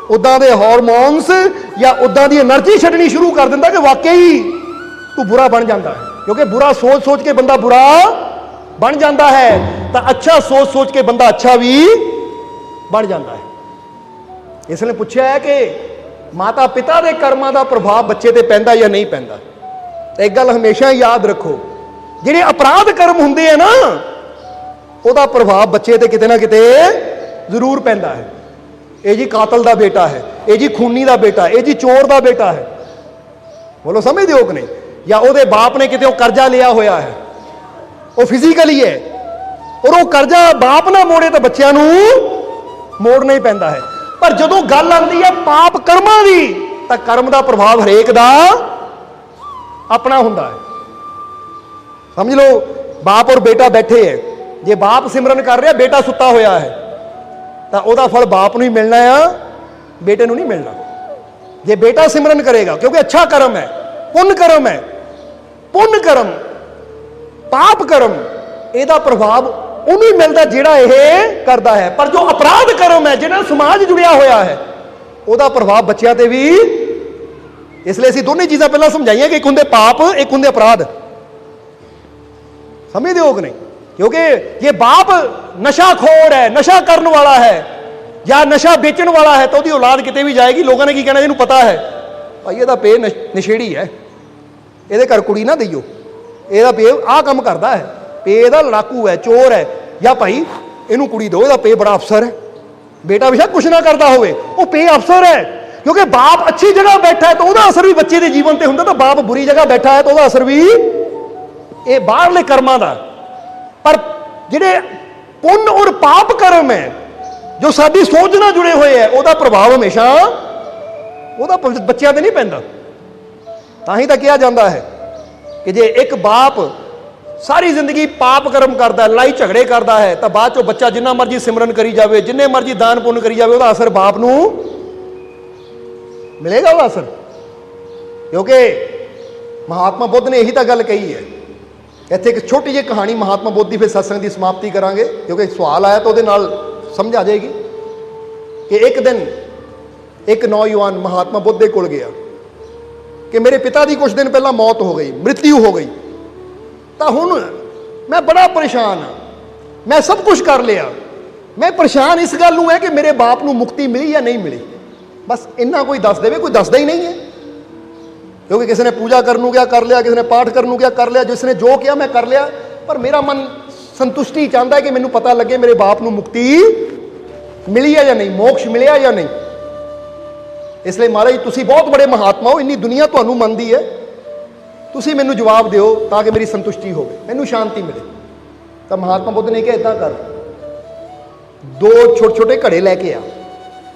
ਉਦਾਂ ਦੇ ਹਾਰਮੋਨਸ ਜਾਂ ਉਦਾਂ ਦੀ એનર્ਜੀ ਛੱਡਣੀ ਸ਼ੁਰੂ ਕਰ ਦਿੰਦਾ ਕਿ ਵਾਕਈ ਤੂੰ ਬੁਰਾ ਬਣ ਜਾਂਦਾ ਹੈ। ਕਿਉਂਕਿ ਬੁਰਾ ਸੋਚ ਸੋਚ ਕੇ ਬੰਦਾ ਬੁਰਾ ਬਣ ਜਾਂਦਾ ਹੈ, ਤਾਂ ਅੱਛਾ ਸੋਚ ਸੋਚ ਕੇ ਬੰਦਾ ਅੱਛਾ ਵੀ ਬਣ ਜਾਂਦਾ ਹੈ। ਇਸ ਨੇ ਪੁੱਛਿਆ ਹੈ ਕਿ ਮਾਤਾ ਪਿਤਾ ਦੇ ਕਰਮਾਂ ਦਾ ਪ੍ਰਭਾਵ ਬੱਚੇ ਤੇ ਪੈਂਦਾ ਜਾਂ ਨਹੀਂ ਪੈਂਦਾ। ਤਾਂ ਇੱਕ ਗੱਲ ਹਮੇਸ਼ਾ ਯਾਦ ਰੱਖੋ, ਜਿਹੜੇ ਅਪਰਾਧ ਕਰਮ ਹੁੰਦੇ ਆ ਨਾ, ਉਹਦਾ ਪ੍ਰਭਾਵ ਬੱਚੇ ਤੇ ਕਿਤੇ ਨਾ ਕਿਤੇ ਜ਼ਰੂਰ ਪੈਂਦਾ ਹੈ। ਇਹ ਜੀ ਕਾਤਲ ਦਾ ਬੇਟਾ ਹੈ, ਇਹ ਜੀ ਖੂਨੀ ਦਾ ਬੇਟਾ, ਇਹ ਜੀ ਚੋਰ ਦਾ ਬੇਟਾ ਹੈ, ਬੋਲੋ ਸਮਝਦੇ ਹੋ ਕਿ ਨਹੀਂ? ਜਾਂ ਉਹਦੇ ਬਾਪ ਨੇ ਕਿਤੇ ਉਹ ਕਰਜ਼ਾ ਲਿਆ ਹੋਇਆ ਹੈ, ਉਹ ਫਿਜ਼ੀਕਲੀ ਹੈ, ਔਰ ਉਹ ਕਰਜ਼ਾ ਬਾਪ ਨਾ ਮੋੜੇ ਤਾਂ ਬੱਚਿਆਂ ਨੂੰ ਮੋੜਨਾ ਹੀ ਪੈਂਦਾ ਹੈ। ਪਰ ਜਦੋਂ ਗੱਲ ਆਉਂਦੀ ਹੈ ਪਾਪ ਕਰਮਾਂ ਦੀ, ਤਾਂ ਕਰਮ ਦਾ ਪ੍ਰਭਾਵ ਹਰੇਕ ਦਾ ਆਪਣਾ ਹੁੰਦਾ ਹੈ। ਸਮਝ ਲਓ ਬਾਪ ਔਰ ਬੇਟਾ ਬੈਠੇ ਹੈ, ਜੇ ਬਾਪ ਸਿਮਰਨ ਕਰ ਰਿਹਾ, ਬੇਟਾ ਸੁੱਤਾ ਹੋਇਆ ਹੈ, ਤਾਂ ਉਹਦਾ ਫਲ ਬਾਪ ਨੂੰ ਹੀ ਮਿਲਣਾ ਆ, ਬੇਟੇ ਨੂੰ ਨਹੀਂ ਮਿਲਣਾ। ਜੇ ਬੇਟਾ ਸਿਮਰਨ ਕਰੇਗਾ, ਕਿਉਂਕਿ ਅੱਛਾ ਕਰਮ ਹੈ, ਪੁੰਨ ਕਰਮ ਹੈ, ਪੁੰਨ ਕਰਮ, ਪਾਪ ਕਰਮ, ਇਹਦਾ ਪ੍ਰਭਾਵ ਉਹਨੂੰ ਹੀ ਮਿਲਦਾ ਜਿਹੜਾ ਇਹ ਕਰਦਾ ਹੈ। ਪਰ ਜੋ ਅਪਰਾਧ ਕਰਮ ਹੈ, ਜਿਹਨਾਂ ਨਾਲ ਸਮਾਜ ਜੁੜਿਆ ਹੋਇਆ ਹੈ, ਉਹਦਾ ਪ੍ਰਭਾਵ ਬੱਚਿਆਂ ਤੇ ਵੀ। ਇਸ ਲਈ ਅਸੀਂ ਦੋਨੇ ਚੀਜ਼ਾਂ ਪਹਿਲਾਂ ਸਮਝਾਈਆਂ ਕਿ ਇੱਕ ਹੁੰਦੇ ਪਾਪ, ਇੱਕ ਹੁੰਦੇ ਅਪਰਾਧ। ਸਮਝਦੇ ਹੋ ਕਿ ਨਹੀਂ? ਕਿਉਂਕਿ ਜੇ ਬਾਪ ਨਸ਼ਾਖੋਰ ਹੈ, ਨਸ਼ਾ ਕਰਨ ਵਾਲਾ ਹੈ ਜਾਂ ਨਸ਼ਾ ਵੇਚਣ ਵਾਲਾ ਹੈ, ਤਾਂ ਉਹਦੀ ਔਲਾਦ ਕਿਤੇ ਵੀ ਜਾਏਗੀ, ਲੋਕਾਂ ਨੇ ਕੀ ਕਹਿਣਾ? ਇਹਨੂੰ ਪਤਾ ਹੈ ਭਾਈ ਇਹਦਾ ਪੇ ਨਸ਼ੇੜੀ ਹੈ, ਇਹਦੇ ਘਰ ਕੁੜੀ ਨਾ ਦਈਓ, ਇਹਦਾ ਪੇ ਆਹ ਕੰਮ ਕਰਦਾ ਹੈ, ਪੇ ਇਹਦਾ ਲੜਾਕੂ ਹੈ, ਚੋਰ ਹੈ, ਜਾਂ ਭਾਈ ਇਹਨੂੰ ਕੁੜੀ ਦਿਓ, ਇਹਦਾ ਪੇ ਬੜਾ ਅਫਸਰ ਹੈ। ਬੇਟਾ ਬੇਸ਼ੱਕ ਕੁਛ ਨਾ ਕਰਦਾ ਹੋਵੇ, ਉਹ ਪੇ ਅਫਸਰ ਹੈ। ਕਿਉਂਕਿ ਬਾਪ ਅੱਛੀ ਜਗ੍ਹਾ ਬੈਠਾ ਹੈ ਤਾਂ ਉਹਦਾ ਅਸਰ ਵੀ ਬੱਚੇ ਦੇ ਜੀਵਨ ਤੇ ਹੁੰਦਾ, ਤਾਂ ਬਾਪ ਬੁਰੀ ਜਗ੍ਹਾ ਬੈਠਾ ਹੈ ਤਾਂ ਉਹਦਾ ਅਸਰ ਵੀ ਇਹ ਬਾਹਰਲੇ ਕਰਮਾਂ ਦਾ। ਪਰ ਜਿਹੜੇ ਪੁੰਨ ਔਰ ਪਾਪ ਕਰਮ ਹੈ, ਜੋ ਸਾਡੀ ਸੋਚ ਨਾਲ ਜੁੜੇ ਹੋਏ ਹੈ, ਉਹਦਾ ਪ੍ਰਭਾਵ ਹਮੇਸ਼ਾ ਉਹਦਾ ਬੱਚਿਆਂ ਤੇ ਨਹੀਂ ਪੈਂਦਾ। ਤਾਂ ਹੀ ਤਾਂ ਕਿਹਾ ਜਾਂਦਾ ਹੈ ਕਿ ਜੇ ਇੱਕ ਬਾਪ ਸਾਰੀ ਜ਼ਿੰਦਗੀ ਪਾਪ ਕਰਮ ਕਰਦਾ, ਲੜਾਈ ਝਗੜੇ ਕਰਦਾ ਹੈ, ਤਾਂ ਬਾਅਦ ਚੋਂ ਬੱਚਾ ਜਿੰਨਾ ਮਰਜ਼ੀ ਸਿਮਰਨ ਕਰੀ ਜਾਵੇ, ਜਿੰਨੇ ਮਰਜ਼ੀ ਦਾਨ ਪੁੰਨ ਕਰੀ ਜਾਵੇ, ਉਹਦਾ ਅਸਰ ਬਾਪ ਨੂੰ ਮਿਲੇਗਾ, ਉਹਦਾ ਅਸਰ। ਕਿਉਂਕਿ ਮਹਾਤਮਾ ਬੁੱਧ ਨੇ ਇਹੀ ਤਾਂ ਗੱਲ ਕਹੀ ਹੈ। ਇੱਥੇ ਇੱਕ ਛੋਟੀ ਜਿਹੀ ਕਹਾਣੀ ਮਹਾਤਮਾ ਬੁੱਧ ਦੀ, ਫਿਰ ਸਤਸੰਗ ਦੀ ਸਮਾਪਤੀ ਕਰਾਂਗੇ, ਕਿਉਂਕਿ ਸਵਾਲ ਆਇਆ ਤਾਂ ਉਹਦੇ ਨਾਲ ਸਮਝ ਆ ਜਾਏਗੀ। ਕਿ ਇੱਕ ਦਿਨ ਇੱਕ ਨੌਜਵਾਨ ਮਹਾਤਮਾ ਬੁੱਧ ਦੇ ਕੋਲ ਗਿਆ ਕਿ ਮੇਰੇ ਪਿਤਾ ਦੀ ਕੁਝ ਦਿਨ ਪਹਿਲਾਂ ਮੌਤ ਹੋ ਗਈ, ਮ੍ਰਿਤਿੂ ਹੋ ਗਈ, ਤਾਂ ਹੁਣ ਮੈਂ ਬੜਾ ਪਰੇਸ਼ਾਨ ਹਾਂ, ਮੈਂ ਸਭ ਕੁਝ ਕਰ ਲਿਆ, ਮੈਂ ਪਰੇਸ਼ਾਨ ਇਸ ਗੱਲ ਨੂੰ ਹੈ ਕਿ ਮੇਰੇ ਬਾਪ ਨੂੰ ਮੁਕਤੀ ਮਿਲੀ ਜਾਂ ਨਹੀਂ ਮਿਲੀ। ਬਸ ਇੰਨਾ ਕੋਈ ਦੱਸ ਦੇਵੇ, ਕੋਈ ਦੱਸਦਾ ਹੀ ਨਹੀਂ ਹੈ। ਕਿਉਂਕਿ ਕਿਸੇ ਨੇ ਪੂਜਾ ਕਰਨ ਨੂੰ ਕਿਹਾ ਕਰ ਲਿਆ, ਕਿਸੇ ਨੇ ਪਾਠ ਕਰਨ ਨੂੰ ਕਿਹਾ ਕਰ ਲਿਆ, ਜਿਸ ਨੇ ਜੋ ਕਿਹਾ ਮੈਂ ਕਰ ਲਿਆ, ਪਰ ਮੇਰਾ ਮਨ ਸੰਤੁਸ਼ਟੀ ਚਾਹੁੰਦਾ ਹੈ ਕਿ ਮੈਨੂੰ ਪਤਾ ਲੱਗੇ ਮੇਰੇ ਬਾਪ ਨੂੰ ਮੁਕਤੀ ਮਿਲੀ ਹੈ ਜਾਂ ਨਹੀਂ, ਮੋਕਸ਼ ਮਿਲਿਆ ਜਾਂ ਨਹੀਂ। ਇਸ ਲਈ ਮਹਾਰਾਜ ਤੁਸੀਂ ਬਹੁਤ ਬੜੇ ਮਹਾਤਮਾ ਹੋ, ਇੰਨੀ ਦੁਨੀਆ ਤੁਹਾਨੂੰ ਮੰਨਦੀ ਹੈ, ਤੁਸੀਂ ਮੈਨੂੰ ਜਵਾਬ ਦਿਓ ਤਾਂ ਕਿ ਮੇਰੀ ਸੰਤੁਸ਼ਟੀ ਹੋਵੇ, ਮੈਨੂੰ ਸ਼ਾਂਤੀ ਮਿਲੇ। ਤਾਂ ਮਹਾਤਮਾ ਬੁੱਧ ਨੇ ਕਿਹਾ ਇੱਦਾਂ ਕਰ, ਦੋ ਛੋਟੇ ਛੋਟੇ ਘੜੇ ਲੈ ਕੇ ਆ,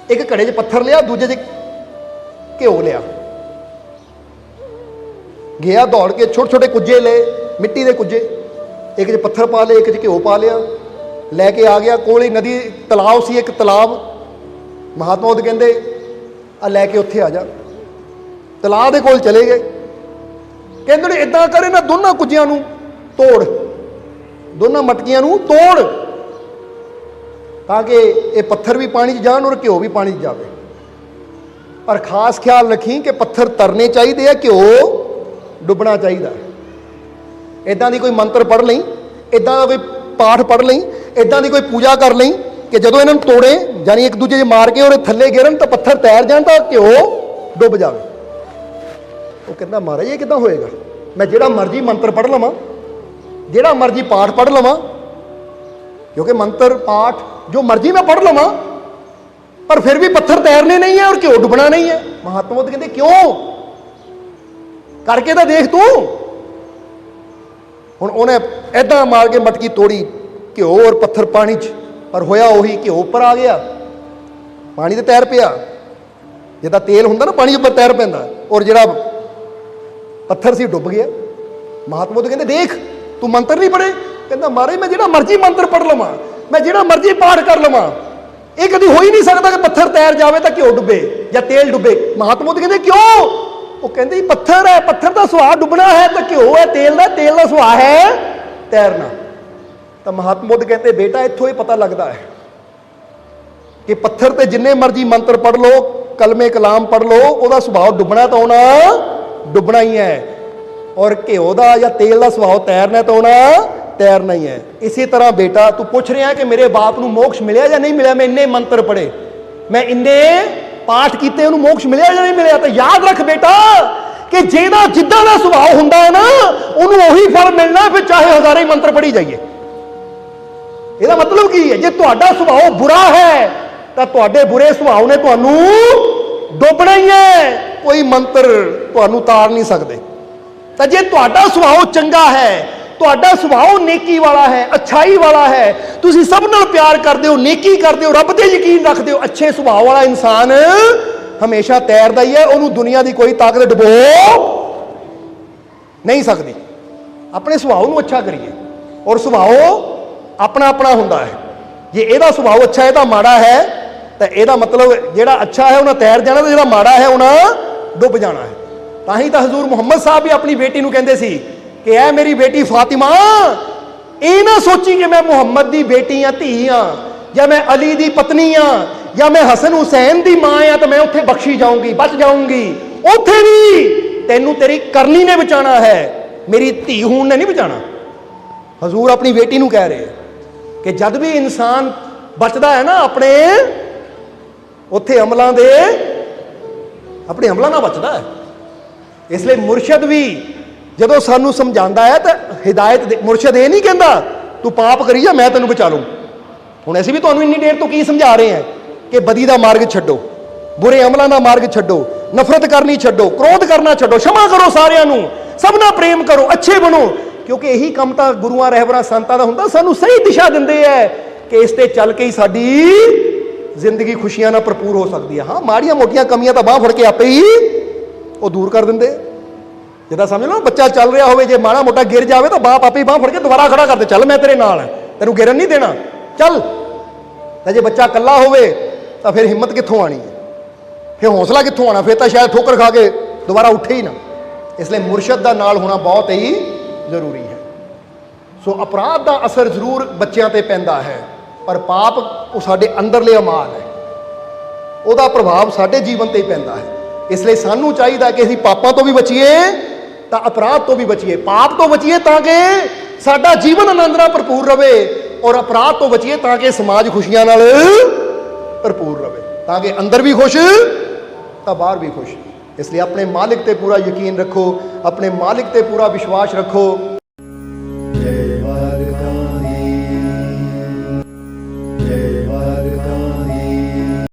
ਇੱਕ ਘੜੇ 'ਚ ਪੱਥਰ ਲਿਆ, ਦੂਜੇ 'ਚ ਘਿਓ ਲਿਆ। ਗਿਆ ਦੌੜ ਕੇ, ਛੋਟੇ ਛੋਟੇ ਕੁੱਜੇ ਲਏ, ਮਿੱਟੀ ਦੇ ਕੁੱਜੇ, ਇੱਕ 'ਚ ਪੱਥਰ ਪਾ ਲਏ, ਇੱਕ 'ਚ ਘਿਓ ਪਾ ਲਿਆ, ਲੈ ਕੇ ਆ ਗਿਆ। ਕੋਲ ਹੀ ਨਦੀ ਤਲਾਬ ਸੀ, ਇੱਕ ਤਲਾਬ। ਮਹਾਤਮਾ ਬੁੱਧ ਕਹਿੰਦੇ ਆ ਲੈ ਕੇ ਉੱਥੇ ਆ ਜਾ। ਤਲਾਬ ਦੇ ਕੋਲ ਚਲੇ ਗਏ। ਕਹਿੰਦੇ ਨੇ ਇਦਾਂ ਕਰ, ਇਹਨਾਂ ਦੋਨਾਂ ਕੁੱਜਿਆਂ ਨੂੰ ਤੋੜ, ਦੋਨਾਂ ਮਟਕੀਆਂ ਨੂੰ ਤੋੜ, ਤਾਂ ਕਿ ਇਹ ਪੱਥਰ ਵੀ ਪਾਣੀ 'ਚ ਜਾਣ ਔਰ ਘਿਓ ਵੀ ਪਾਣੀ 'ਚ ਜਾਵੇ। ਪਰ ਖਾਸ ਖਿਆਲ ਰੱਖੀ ਕਿ ਪੱਥਰ ਤਰਨੇ ਚਾਹੀਦੇ ਆ, ਘਿਓ ਡੁੱਬਣਾ ਚਾਹੀਦਾ। ਇਦਾਂ ਦੀ ਕੋਈ ਮੰਤਰ ਪੜ੍ਹ ਲਈ, ਇਦਾਂ ਦਾ ਕੋਈ ਪਾਠ ਪੜ੍ਹ ਲਈ, ਇਦਾਂ ਦੀ ਕੋਈ ਪੂਜਾ ਕਰ ਲਈ ਕਿ ਜਦੋਂ ਇਹਨਾਂ ਨੂੰ ਤੋੜੇ, ਯਾਨੀ ਇੱਕ ਦੂਜੇ 'ਚ ਮਾਰ ਕੇ ਉਹਦੇ ਥੱਲੇ ਗਿਰਨ ਤਾਂ ਪੱਥਰ ਤੈਰ ਜਾਣ, ਤਾਂ ਘਿਓ ਡੁੱਬ ਜਾਵੇ। ਉਹ ਕਹਿੰਦਾ ਮਹਾਰਾਜ ਇਹ ਕਿੱਦਾਂ ਹੋਏਗਾ? ਮੈਂ ਜਿਹੜਾ ਮਰਜ਼ੀ ਮੰਤਰ ਪੜ੍ਹ ਲਵਾਂ, ਜਿਹੜਾ ਮਰਜ਼ੀ ਪਾਠ ਪੜ੍ਹ ਲਵਾਂ, ਕਿਉਂਕਿ ਮੰਤਰ ਪਾਠ ਜੋ ਮਰਜ਼ੀ ਮੈਂ ਪੜ੍ਹ ਲਵਾਂ, ਪਰ ਫਿਰ ਵੀ ਪੱਥਰ ਤੈਰਨੇ ਨਹੀਂ ਹੈ ਔਰ ਘਿਓ ਡੁੱਬਣਾ ਨਹੀਂ ਹੈ। ਮਹਾਤਮਾ ਬੁੱਧ ਕਹਿੰਦੇ ਕਿਉਂ? ਕਰਕੇ ਤਾਂ ਦੇਖ ਤੂੰ। ਹੁਣ ਉਹਨੇ ਏਦਾਂ ਮਾਰ ਕੇ ਮਟਕੀ ਤੋੜੀ, ਘਿਓ ਔਰ ਪੱਥਰ ਪਾਣੀ 'ਚ, ਪਰ ਹੋਇਆ ਉਹੀ, ਘਿਓ ਉੱਪਰ ਆ ਗਿਆ, ਪਾਣੀ ਤੇ ਤੈਰ ਪਿਆ। ਜਿੱਦਾਂ ਤੇਲ ਹੁੰਦਾ ਨਾ ਪਾਣੀ ਉੱਪਰ ਤੈਰ ਪੈਂਦਾ, ਔਰ ਜਿਹੜਾ ਪੱਥਰ ਸੀ ਡੁੱਬ ਗਿਆ। ਮਹਾਤਮਾ ਬੁੱਧ ਕਹਿੰਦੇ ਦੇਖ ਤੂੰ ਮੰਤਰ ਨਹੀਂ ਪੜ੍ਹੇ? ਕਹਿੰਦਾ ਮਹਾਰਾਜ ਮੈਂ ਜਿਹੜਾ ਮਰਜ਼ੀ ਮੰਤਰ ਪੜ੍ਹ ਲਵਾਂ, ਮੈਂ ਜਿਹੜਾ ਮਰਜ਼ੀ ਪਾਠ ਕਰ ਲਵਾਂ, ਇਹ ਕਦੀ ਹੋ ਹੀ ਨਹੀਂ ਸਕਦਾ ਕਿ ਪੱਥਰ ਤੈਰ ਜਾਵੇ ਤਾਂ ਘਿਓ ਡੁੱਬੇ ਜਾਂ ਤੇਲ ਡੁੱਬੇ। ਮਹਾਤਮਾ ਬੁੱਧ ਕਹਿੰਦੇ ਕਿਉਂ? ਉਹ ਕਹਿੰਦੇ ਪੱਥਰ ਹੈ, ਪੱਥਰ ਦਾ ਸੁਭਾਅ ਡੁੱਬਣਾ ਹੈ, ਤਾਂ ਘਿਓ ਹੈ ਤੇਲ ਦਾ ਸੁਭਾਅ ਹੈ ਤੈਰਨਾ। ਤਾਂ ਮਹਾਤਮਾ ਬੁੱਧ ਕਹਿੰਦੇ ਬੇਟਾ ਇੱਥੋਂ ਹੀ ਪਤਾ ਲੱਗਦਾ ਹੈ ਕਿ ਪੱਥਰ ਤੇ ਜਿੰਨੇ ਮਰਜ਼ੀ ਮੰਤਰ ਪੜ੍ਹ ਲਓ, ਕਲਮੇ ਕਲਾਮ ਪੜ੍ਹ ਲਓ, ਉਹਦਾ ਸੁਭਾਅ ਡੁੱਬਣਾ ਤਾਂ ਆਉਣਾ ਡੁੱਬਣਾ ਹੀ ਹੈ, ਔਰ ਘਿਓ ਦਾ ਜਾਂ ਤੇਲ ਦਾ ਸੁਭਾਅ ਤੈਰਨਾ ਤਾਂ ਆਉਣਾ ਤੈਰਨਾ ਹੀ ਹੈ। ਇਸੇ ਤਰ੍ਹਾਂ ਬੇਟਾ ਤੂੰ ਪੁੱਛ ਰਿਹਾ ਕਿ ਮੇਰੇ ਬਾਪ ਨੂੰ ਮੋਕਸ਼ ਮਿਲਿਆ ਜਾਂ ਨਹੀਂ ਮਿਲਿਆ, ਮੈਂ ਇੰਨੇ ਮੰਤਰ ਪੜ੍ਹੇ, ਮੈਂ ਇੰਨੇ ਪਾਠ ਕੀਤੇ, ਉਹਨੂੰ ਮੋਕਸ਼ ਮਿਲਿਆ ਜਾਂ ਨਹੀਂ ਮਿਲਿਆ? ਤਾਂ ਯਾਦ ਰੱਖ ਬੇਟਾ ਕਿ ਜਿਹਦਾ ਜਿੱਦਾਂ ਦਾ ਸੁਭਾਅ ਹੁੰਦਾ ਹੈ ਨਾ, ਉਹਨੂੰ ਉਹੀ ਫਲ ਮਿਲਣਾ, ਫਿਰ ਚਾਹੇ ਹਜ਼ਾਰਾਂ ਹੀ ਮੰਤਰ ਪੜ੍ਹੀ ਜਾਈਏ। ਇਹਦਾ ਮਤਲਬ ਕੀ ਹੈ? ਜੇ ਤੁਹਾਡਾ ਸੁਭਾਅ ਬੁਰਾ ਹੈ ਤਾਂ ਤੁਹਾਡੇ ਬੁਰੇ ਸੁਭਾਅ ਨੇ ਤੁਹਾਨੂੰ ਡੋਬਣਾ ਹੀ ਹੈ, ਕੋਈ ਮੰਤਰ ਤੁਹਾਨੂੰ ਤਾਰ ਨਹੀਂ ਸਕਦੇ। ਤਾਂ ਜੇ ਤੁਹਾਡਾ ਸੁਭਾਅ ਚੰਗਾ ਹੈ, ਤੁਹਾਡਾ ਸੁਭਾਅ ਨੇਕੀ ਵਾਲਾ ਹੈ, ਅੱਛਾਈ ਵਾਲਾ ਹੈ, ਤੁਸੀਂ ਸਭ ਨਾਲ ਪਿਆਰ ਕਰਦੇ ਹੋ, ਨੇਕੀ ਕਰਦੇ ਹੋ, ਰੱਬ ਤੇ ਯਕੀਨ ਰੱਖਦੇ ਹੋ, ਅੱਛੇ ਸੁਭਾਅ ਵਾਲਾ ਇਨਸਾਨ ਹਮੇਸ਼ਾ ਤੈਰਦਾ ਹੀ ਹੈ, ਉਹਨੂੰ ਦੁਨੀਆ ਦੀ ਕੋਈ ਤਾਕਤ ਡੁਬੋ ਨਹੀਂ ਸਕਦੀ। ਆਪਣੇ ਸੁਭਾਅ ਨੂੰ ਅੱਛਾ ਕਰੀਏ, ਔਰ ਸੁਭਾਅ ਆਪਣਾ ਆਪਣਾ ਹੁੰਦਾ ਹੈ। ਜੇ ਇਹਦਾ ਸੁਭਾਅ ਅੱਛਾ, ਇਹਦਾ ਮਾੜਾ ਹੈ, ਤਾਂ ਇਹਦਾ ਮਤਲਬ ਜਿਹੜਾ ਅੱਛਾ ਹੈ ਉਹਨਾਂ ਤੈਰ ਜਾਣਾ, ਤੇ ਜਿਹੜਾ ਮਾੜਾ ਹੈ ਉਹਨਾਂ ਡੁੱਬ ਜਾਣਾ ਹੈ। ਤਾਂ ਹੀ ਤਾਂ ਹਜ਼ੂਰ ਮੁਹੰਮਦ ਸਾਹਿਬ ਵੀ ਆਪਣੀ ਬੇਟੀ ਨੂੰ ਕਹਿੰਦੇ ਸੀ ਕਿ ਐ ਮੇਰੀ ਬੇਟੀ ਫਾਤਿਮਾ, ਇਹ ਨਾ ਸੋਚੀ ਕਿ ਮੈਂ ਮੁਹੰਮਦ ਦੀ ਬੇਟੀ ਆ, ਧੀ ਆ, ਜਾਂ ਮੈਂ ਅਲੀ ਦੀ ਪਤਨੀ ਆ, ਜਾਂ ਮੈਂ ਹਸਨ ਹੁਸੈਨ ਦੀ ਮਾਂ ਆ, ਤਾਂ ਮੈਂ ਉੱਥੇ ਬਖਸ਼ੀ ਜਾਊਂਗੀ, ਬਚ ਜਾਊਂਗੀ। ਉੱਥੇ ਵੀ ਤੈਨੂੰ ਤੇਰੀ ਕਰਨੀ ਨੇ ਬਚਾਉਣਾ ਹੈ, ਮੇਰੀ ਧੀ ਹੋਣ ਨੇ ਨਹੀਂ ਬਚਾਉਣਾ। ਹਜ਼ੂਰ ਆਪਣੀ ਬੇਟੀ ਨੂੰ ਕਹਿ ਰਹੇ ਕਿ ਜਦ ਵੀ ਇਨਸਾਨ ਬਚਦਾ ਹੈ ਨਾ ਆਪਣੇ ਉੱਥੇ ਅਮਲਾਂ ਦੇ, ਆਪਣੇ ਅਮਲਾਂ ਨਾਲ ਬਚਦਾ ਹੈ। ਇਸ ਲਈ ਮੁਰਸ਼ਦ ਵੀ ਜਦੋਂ ਸਾਨੂੰ ਸਮਝਾਉਂਦਾ ਹੈ ਤਾਂ ਹਿਦਾਇਤ ਮੁਰਸ਼ਦ ਇਹ ਨਹੀਂ ਕਹਿੰਦਾ ਤੂੰ ਪਾਪ ਕਰੀ ਜਾ ਮੈਂ ਤੈਨੂੰ ਬਚਾ ਲੂੰ। ਹੁਣ ਅਸੀਂ ਵੀ ਤੁਹਾਨੂੰ ਇੰਨੀ ਦੇਰ ਤੋਂ ਕੀ ਸਮਝਾ ਰਹੇ ਹਾਂ ਕਿ ਬਦੀ ਦਾ ਮਾਰਗ ਛੱਡੋ, ਬੁਰੇ ਅਮਲਾਂ ਦਾ ਮਾਰਗ ਛੱਡੋ, ਨਫ਼ਰਤ ਕਰਨੀ ਛੱਡੋ, ਕ੍ਰੋਧ ਕਰਨਾ ਛੱਡੋ, क्षमा ਕਰੋ ਸਾਰਿਆਂ ਨੂੰ, ਸਭ ਨਾਲ ਪ੍ਰੇਮ ਕਰੋ, ਅੱਛੇ ਬਣੋ, ਕਿਉਂਕਿ ਇਹੀ ਕੰਮ ਤਾਂ ਗੁਰੂਆਂ ਰਹਿਬਰਾਂ ਸੰਤਾਂ ਦਾ ਹੁੰਦਾ। ਸਾਨੂੰ ਸਹੀ ਦਿਸ਼ਾ ਦਿੰਦੇ ਹੈ ਕਿ ਇਸ ਤੇ ਚੱਲ ਕੇ ਹੀ ਸਾਡੀ ਜ਼ਿੰਦਗੀ ਖੁਸ਼ੀਆਂ ਨਾਲ ਭਰਪੂਰ ਹੋ ਸਕਦੀ ਹੈ। ਹਾਂ, ਮਾੜੀਆਂ ਮੋਟੀਆਂ ਕਮੀਆਂ ਤਾਂ ਬਾਂਹ ਫੜ ਕੇ ਆਪੇ ਹੀ ਉਹ ਦੂਰ ਕਰ ਦਿੰਦੇ। ਜਿੱਦਾਂ ਸਮਝ ਲਓ ਬੱਚਾ ਚੱਲ ਰਿਹਾ ਹੋਵੇ, ਜੇ ਮਾੜਾ ਮੋਟਾ ਗਿਰ ਜਾਵੇ ਤਾਂ ਬਾਪ ਆਪੇ ਹੀ ਬਾਂਹ ਫੜ ਕੇ ਦੁਬਾਰਾ ਖੜਾ ਕਰਦੇ, ਚੱਲ ਮੈਂ ਤੇਰੇ ਨਾਲ ਹਾਂ, ਤੈਨੂੰ ਗਿਰਨ ਨਹੀਂ ਦੇਣਾ, ਚੱਲ। ਤਾਂ ਜੇ ਬੱਚਾ ਇਕੱਲਾ ਹੋਵੇ ਤਾਂ ਫਿਰ ਹਿੰਮਤ ਕਿੱਥੋਂ ਆਣੀ ਹੈ, ਫਿਰ ਹੌਸਲਾ ਕਿੱਥੋਂ ਆਣਾ, ਫਿਰ ਤਾਂ ਸ਼ਾਇਦ ਠੋਕਰ ਖਾ ਕੇ ਦੁਬਾਰਾ ਉੱਠੇ ਹੀ ਨਾ। ਇਸ ਲਈ ਮੁਰਸ਼ਦ ਦਾ ਨਾਲ ਹੋਣਾ ਬਹੁਤ ਹੀ ਜ਼ਰੂਰੀ ਹੈ। ਸੋ ਅਪਰਾਧ ਦਾ ਅਸਰ ਜ਼ਰੂਰ ਬੱਚਿਆਂ ਤੇ ਪੈਂਦਾ ਹੈ, ਪਰ ਪਾਪ ਉਹ ਸਾਡੇ ਅੰਦਰਲੇ ਅਮਾਲ ਹੈ, ਉਹਦਾ ਪ੍ਰਭਾਵ ਸਾਡੇ ਜੀਵਨ ਤੇ ਹੀ ਪੈਂਦਾ ਹੈ। ਇਸ ਲਈ ਸਾਨੂੰ ਚਾਹੀਦਾ ਕਿ ਅਸੀਂ ਪਾਪਾਂ ਤੋਂ ਵੀ ਬਚੀਏ ਤਾਂ ਅਪਰਾਧ ਤੋਂ ਵੀ ਬਚੀਏ। ਪਾਪ ਤੋਂ ਬਚੀਏ ਤਾਂ ਕਿ ਸਾਡਾ ਜੀਵਨ ਆਨੰਦ ਨਾਲ ਭਰਪੂਰ ਰਵੇ, ਔਰ ਅਪਰਾਧ ਤੋਂ ਬਚੀਏ ਤਾਂ ਕਿ ਸਮਾਜ ਖੁਸ਼ੀਆਂ ਨਾਲ ਭਰਪੂਰ ਰਵੇ, ਤਾਂ ਕਿ ਅੰਦਰ ਵੀ ਖੁਸ਼ ਤਾਂ ਬਾਹਰ ਵੀ ਖੁਸ਼। ਇਸ ਲਈ ਆਪਣੇ ਮਾਲਿਕ ਤੇ ਪੂਰਾ ਯਕੀਨ ਰੱਖੋ, ਆਪਣੇ ਮਾਲਿਕ ਤੇ ਪੂਰਾ ਵਿਸ਼ਵਾਸ ਰੱਖੋ।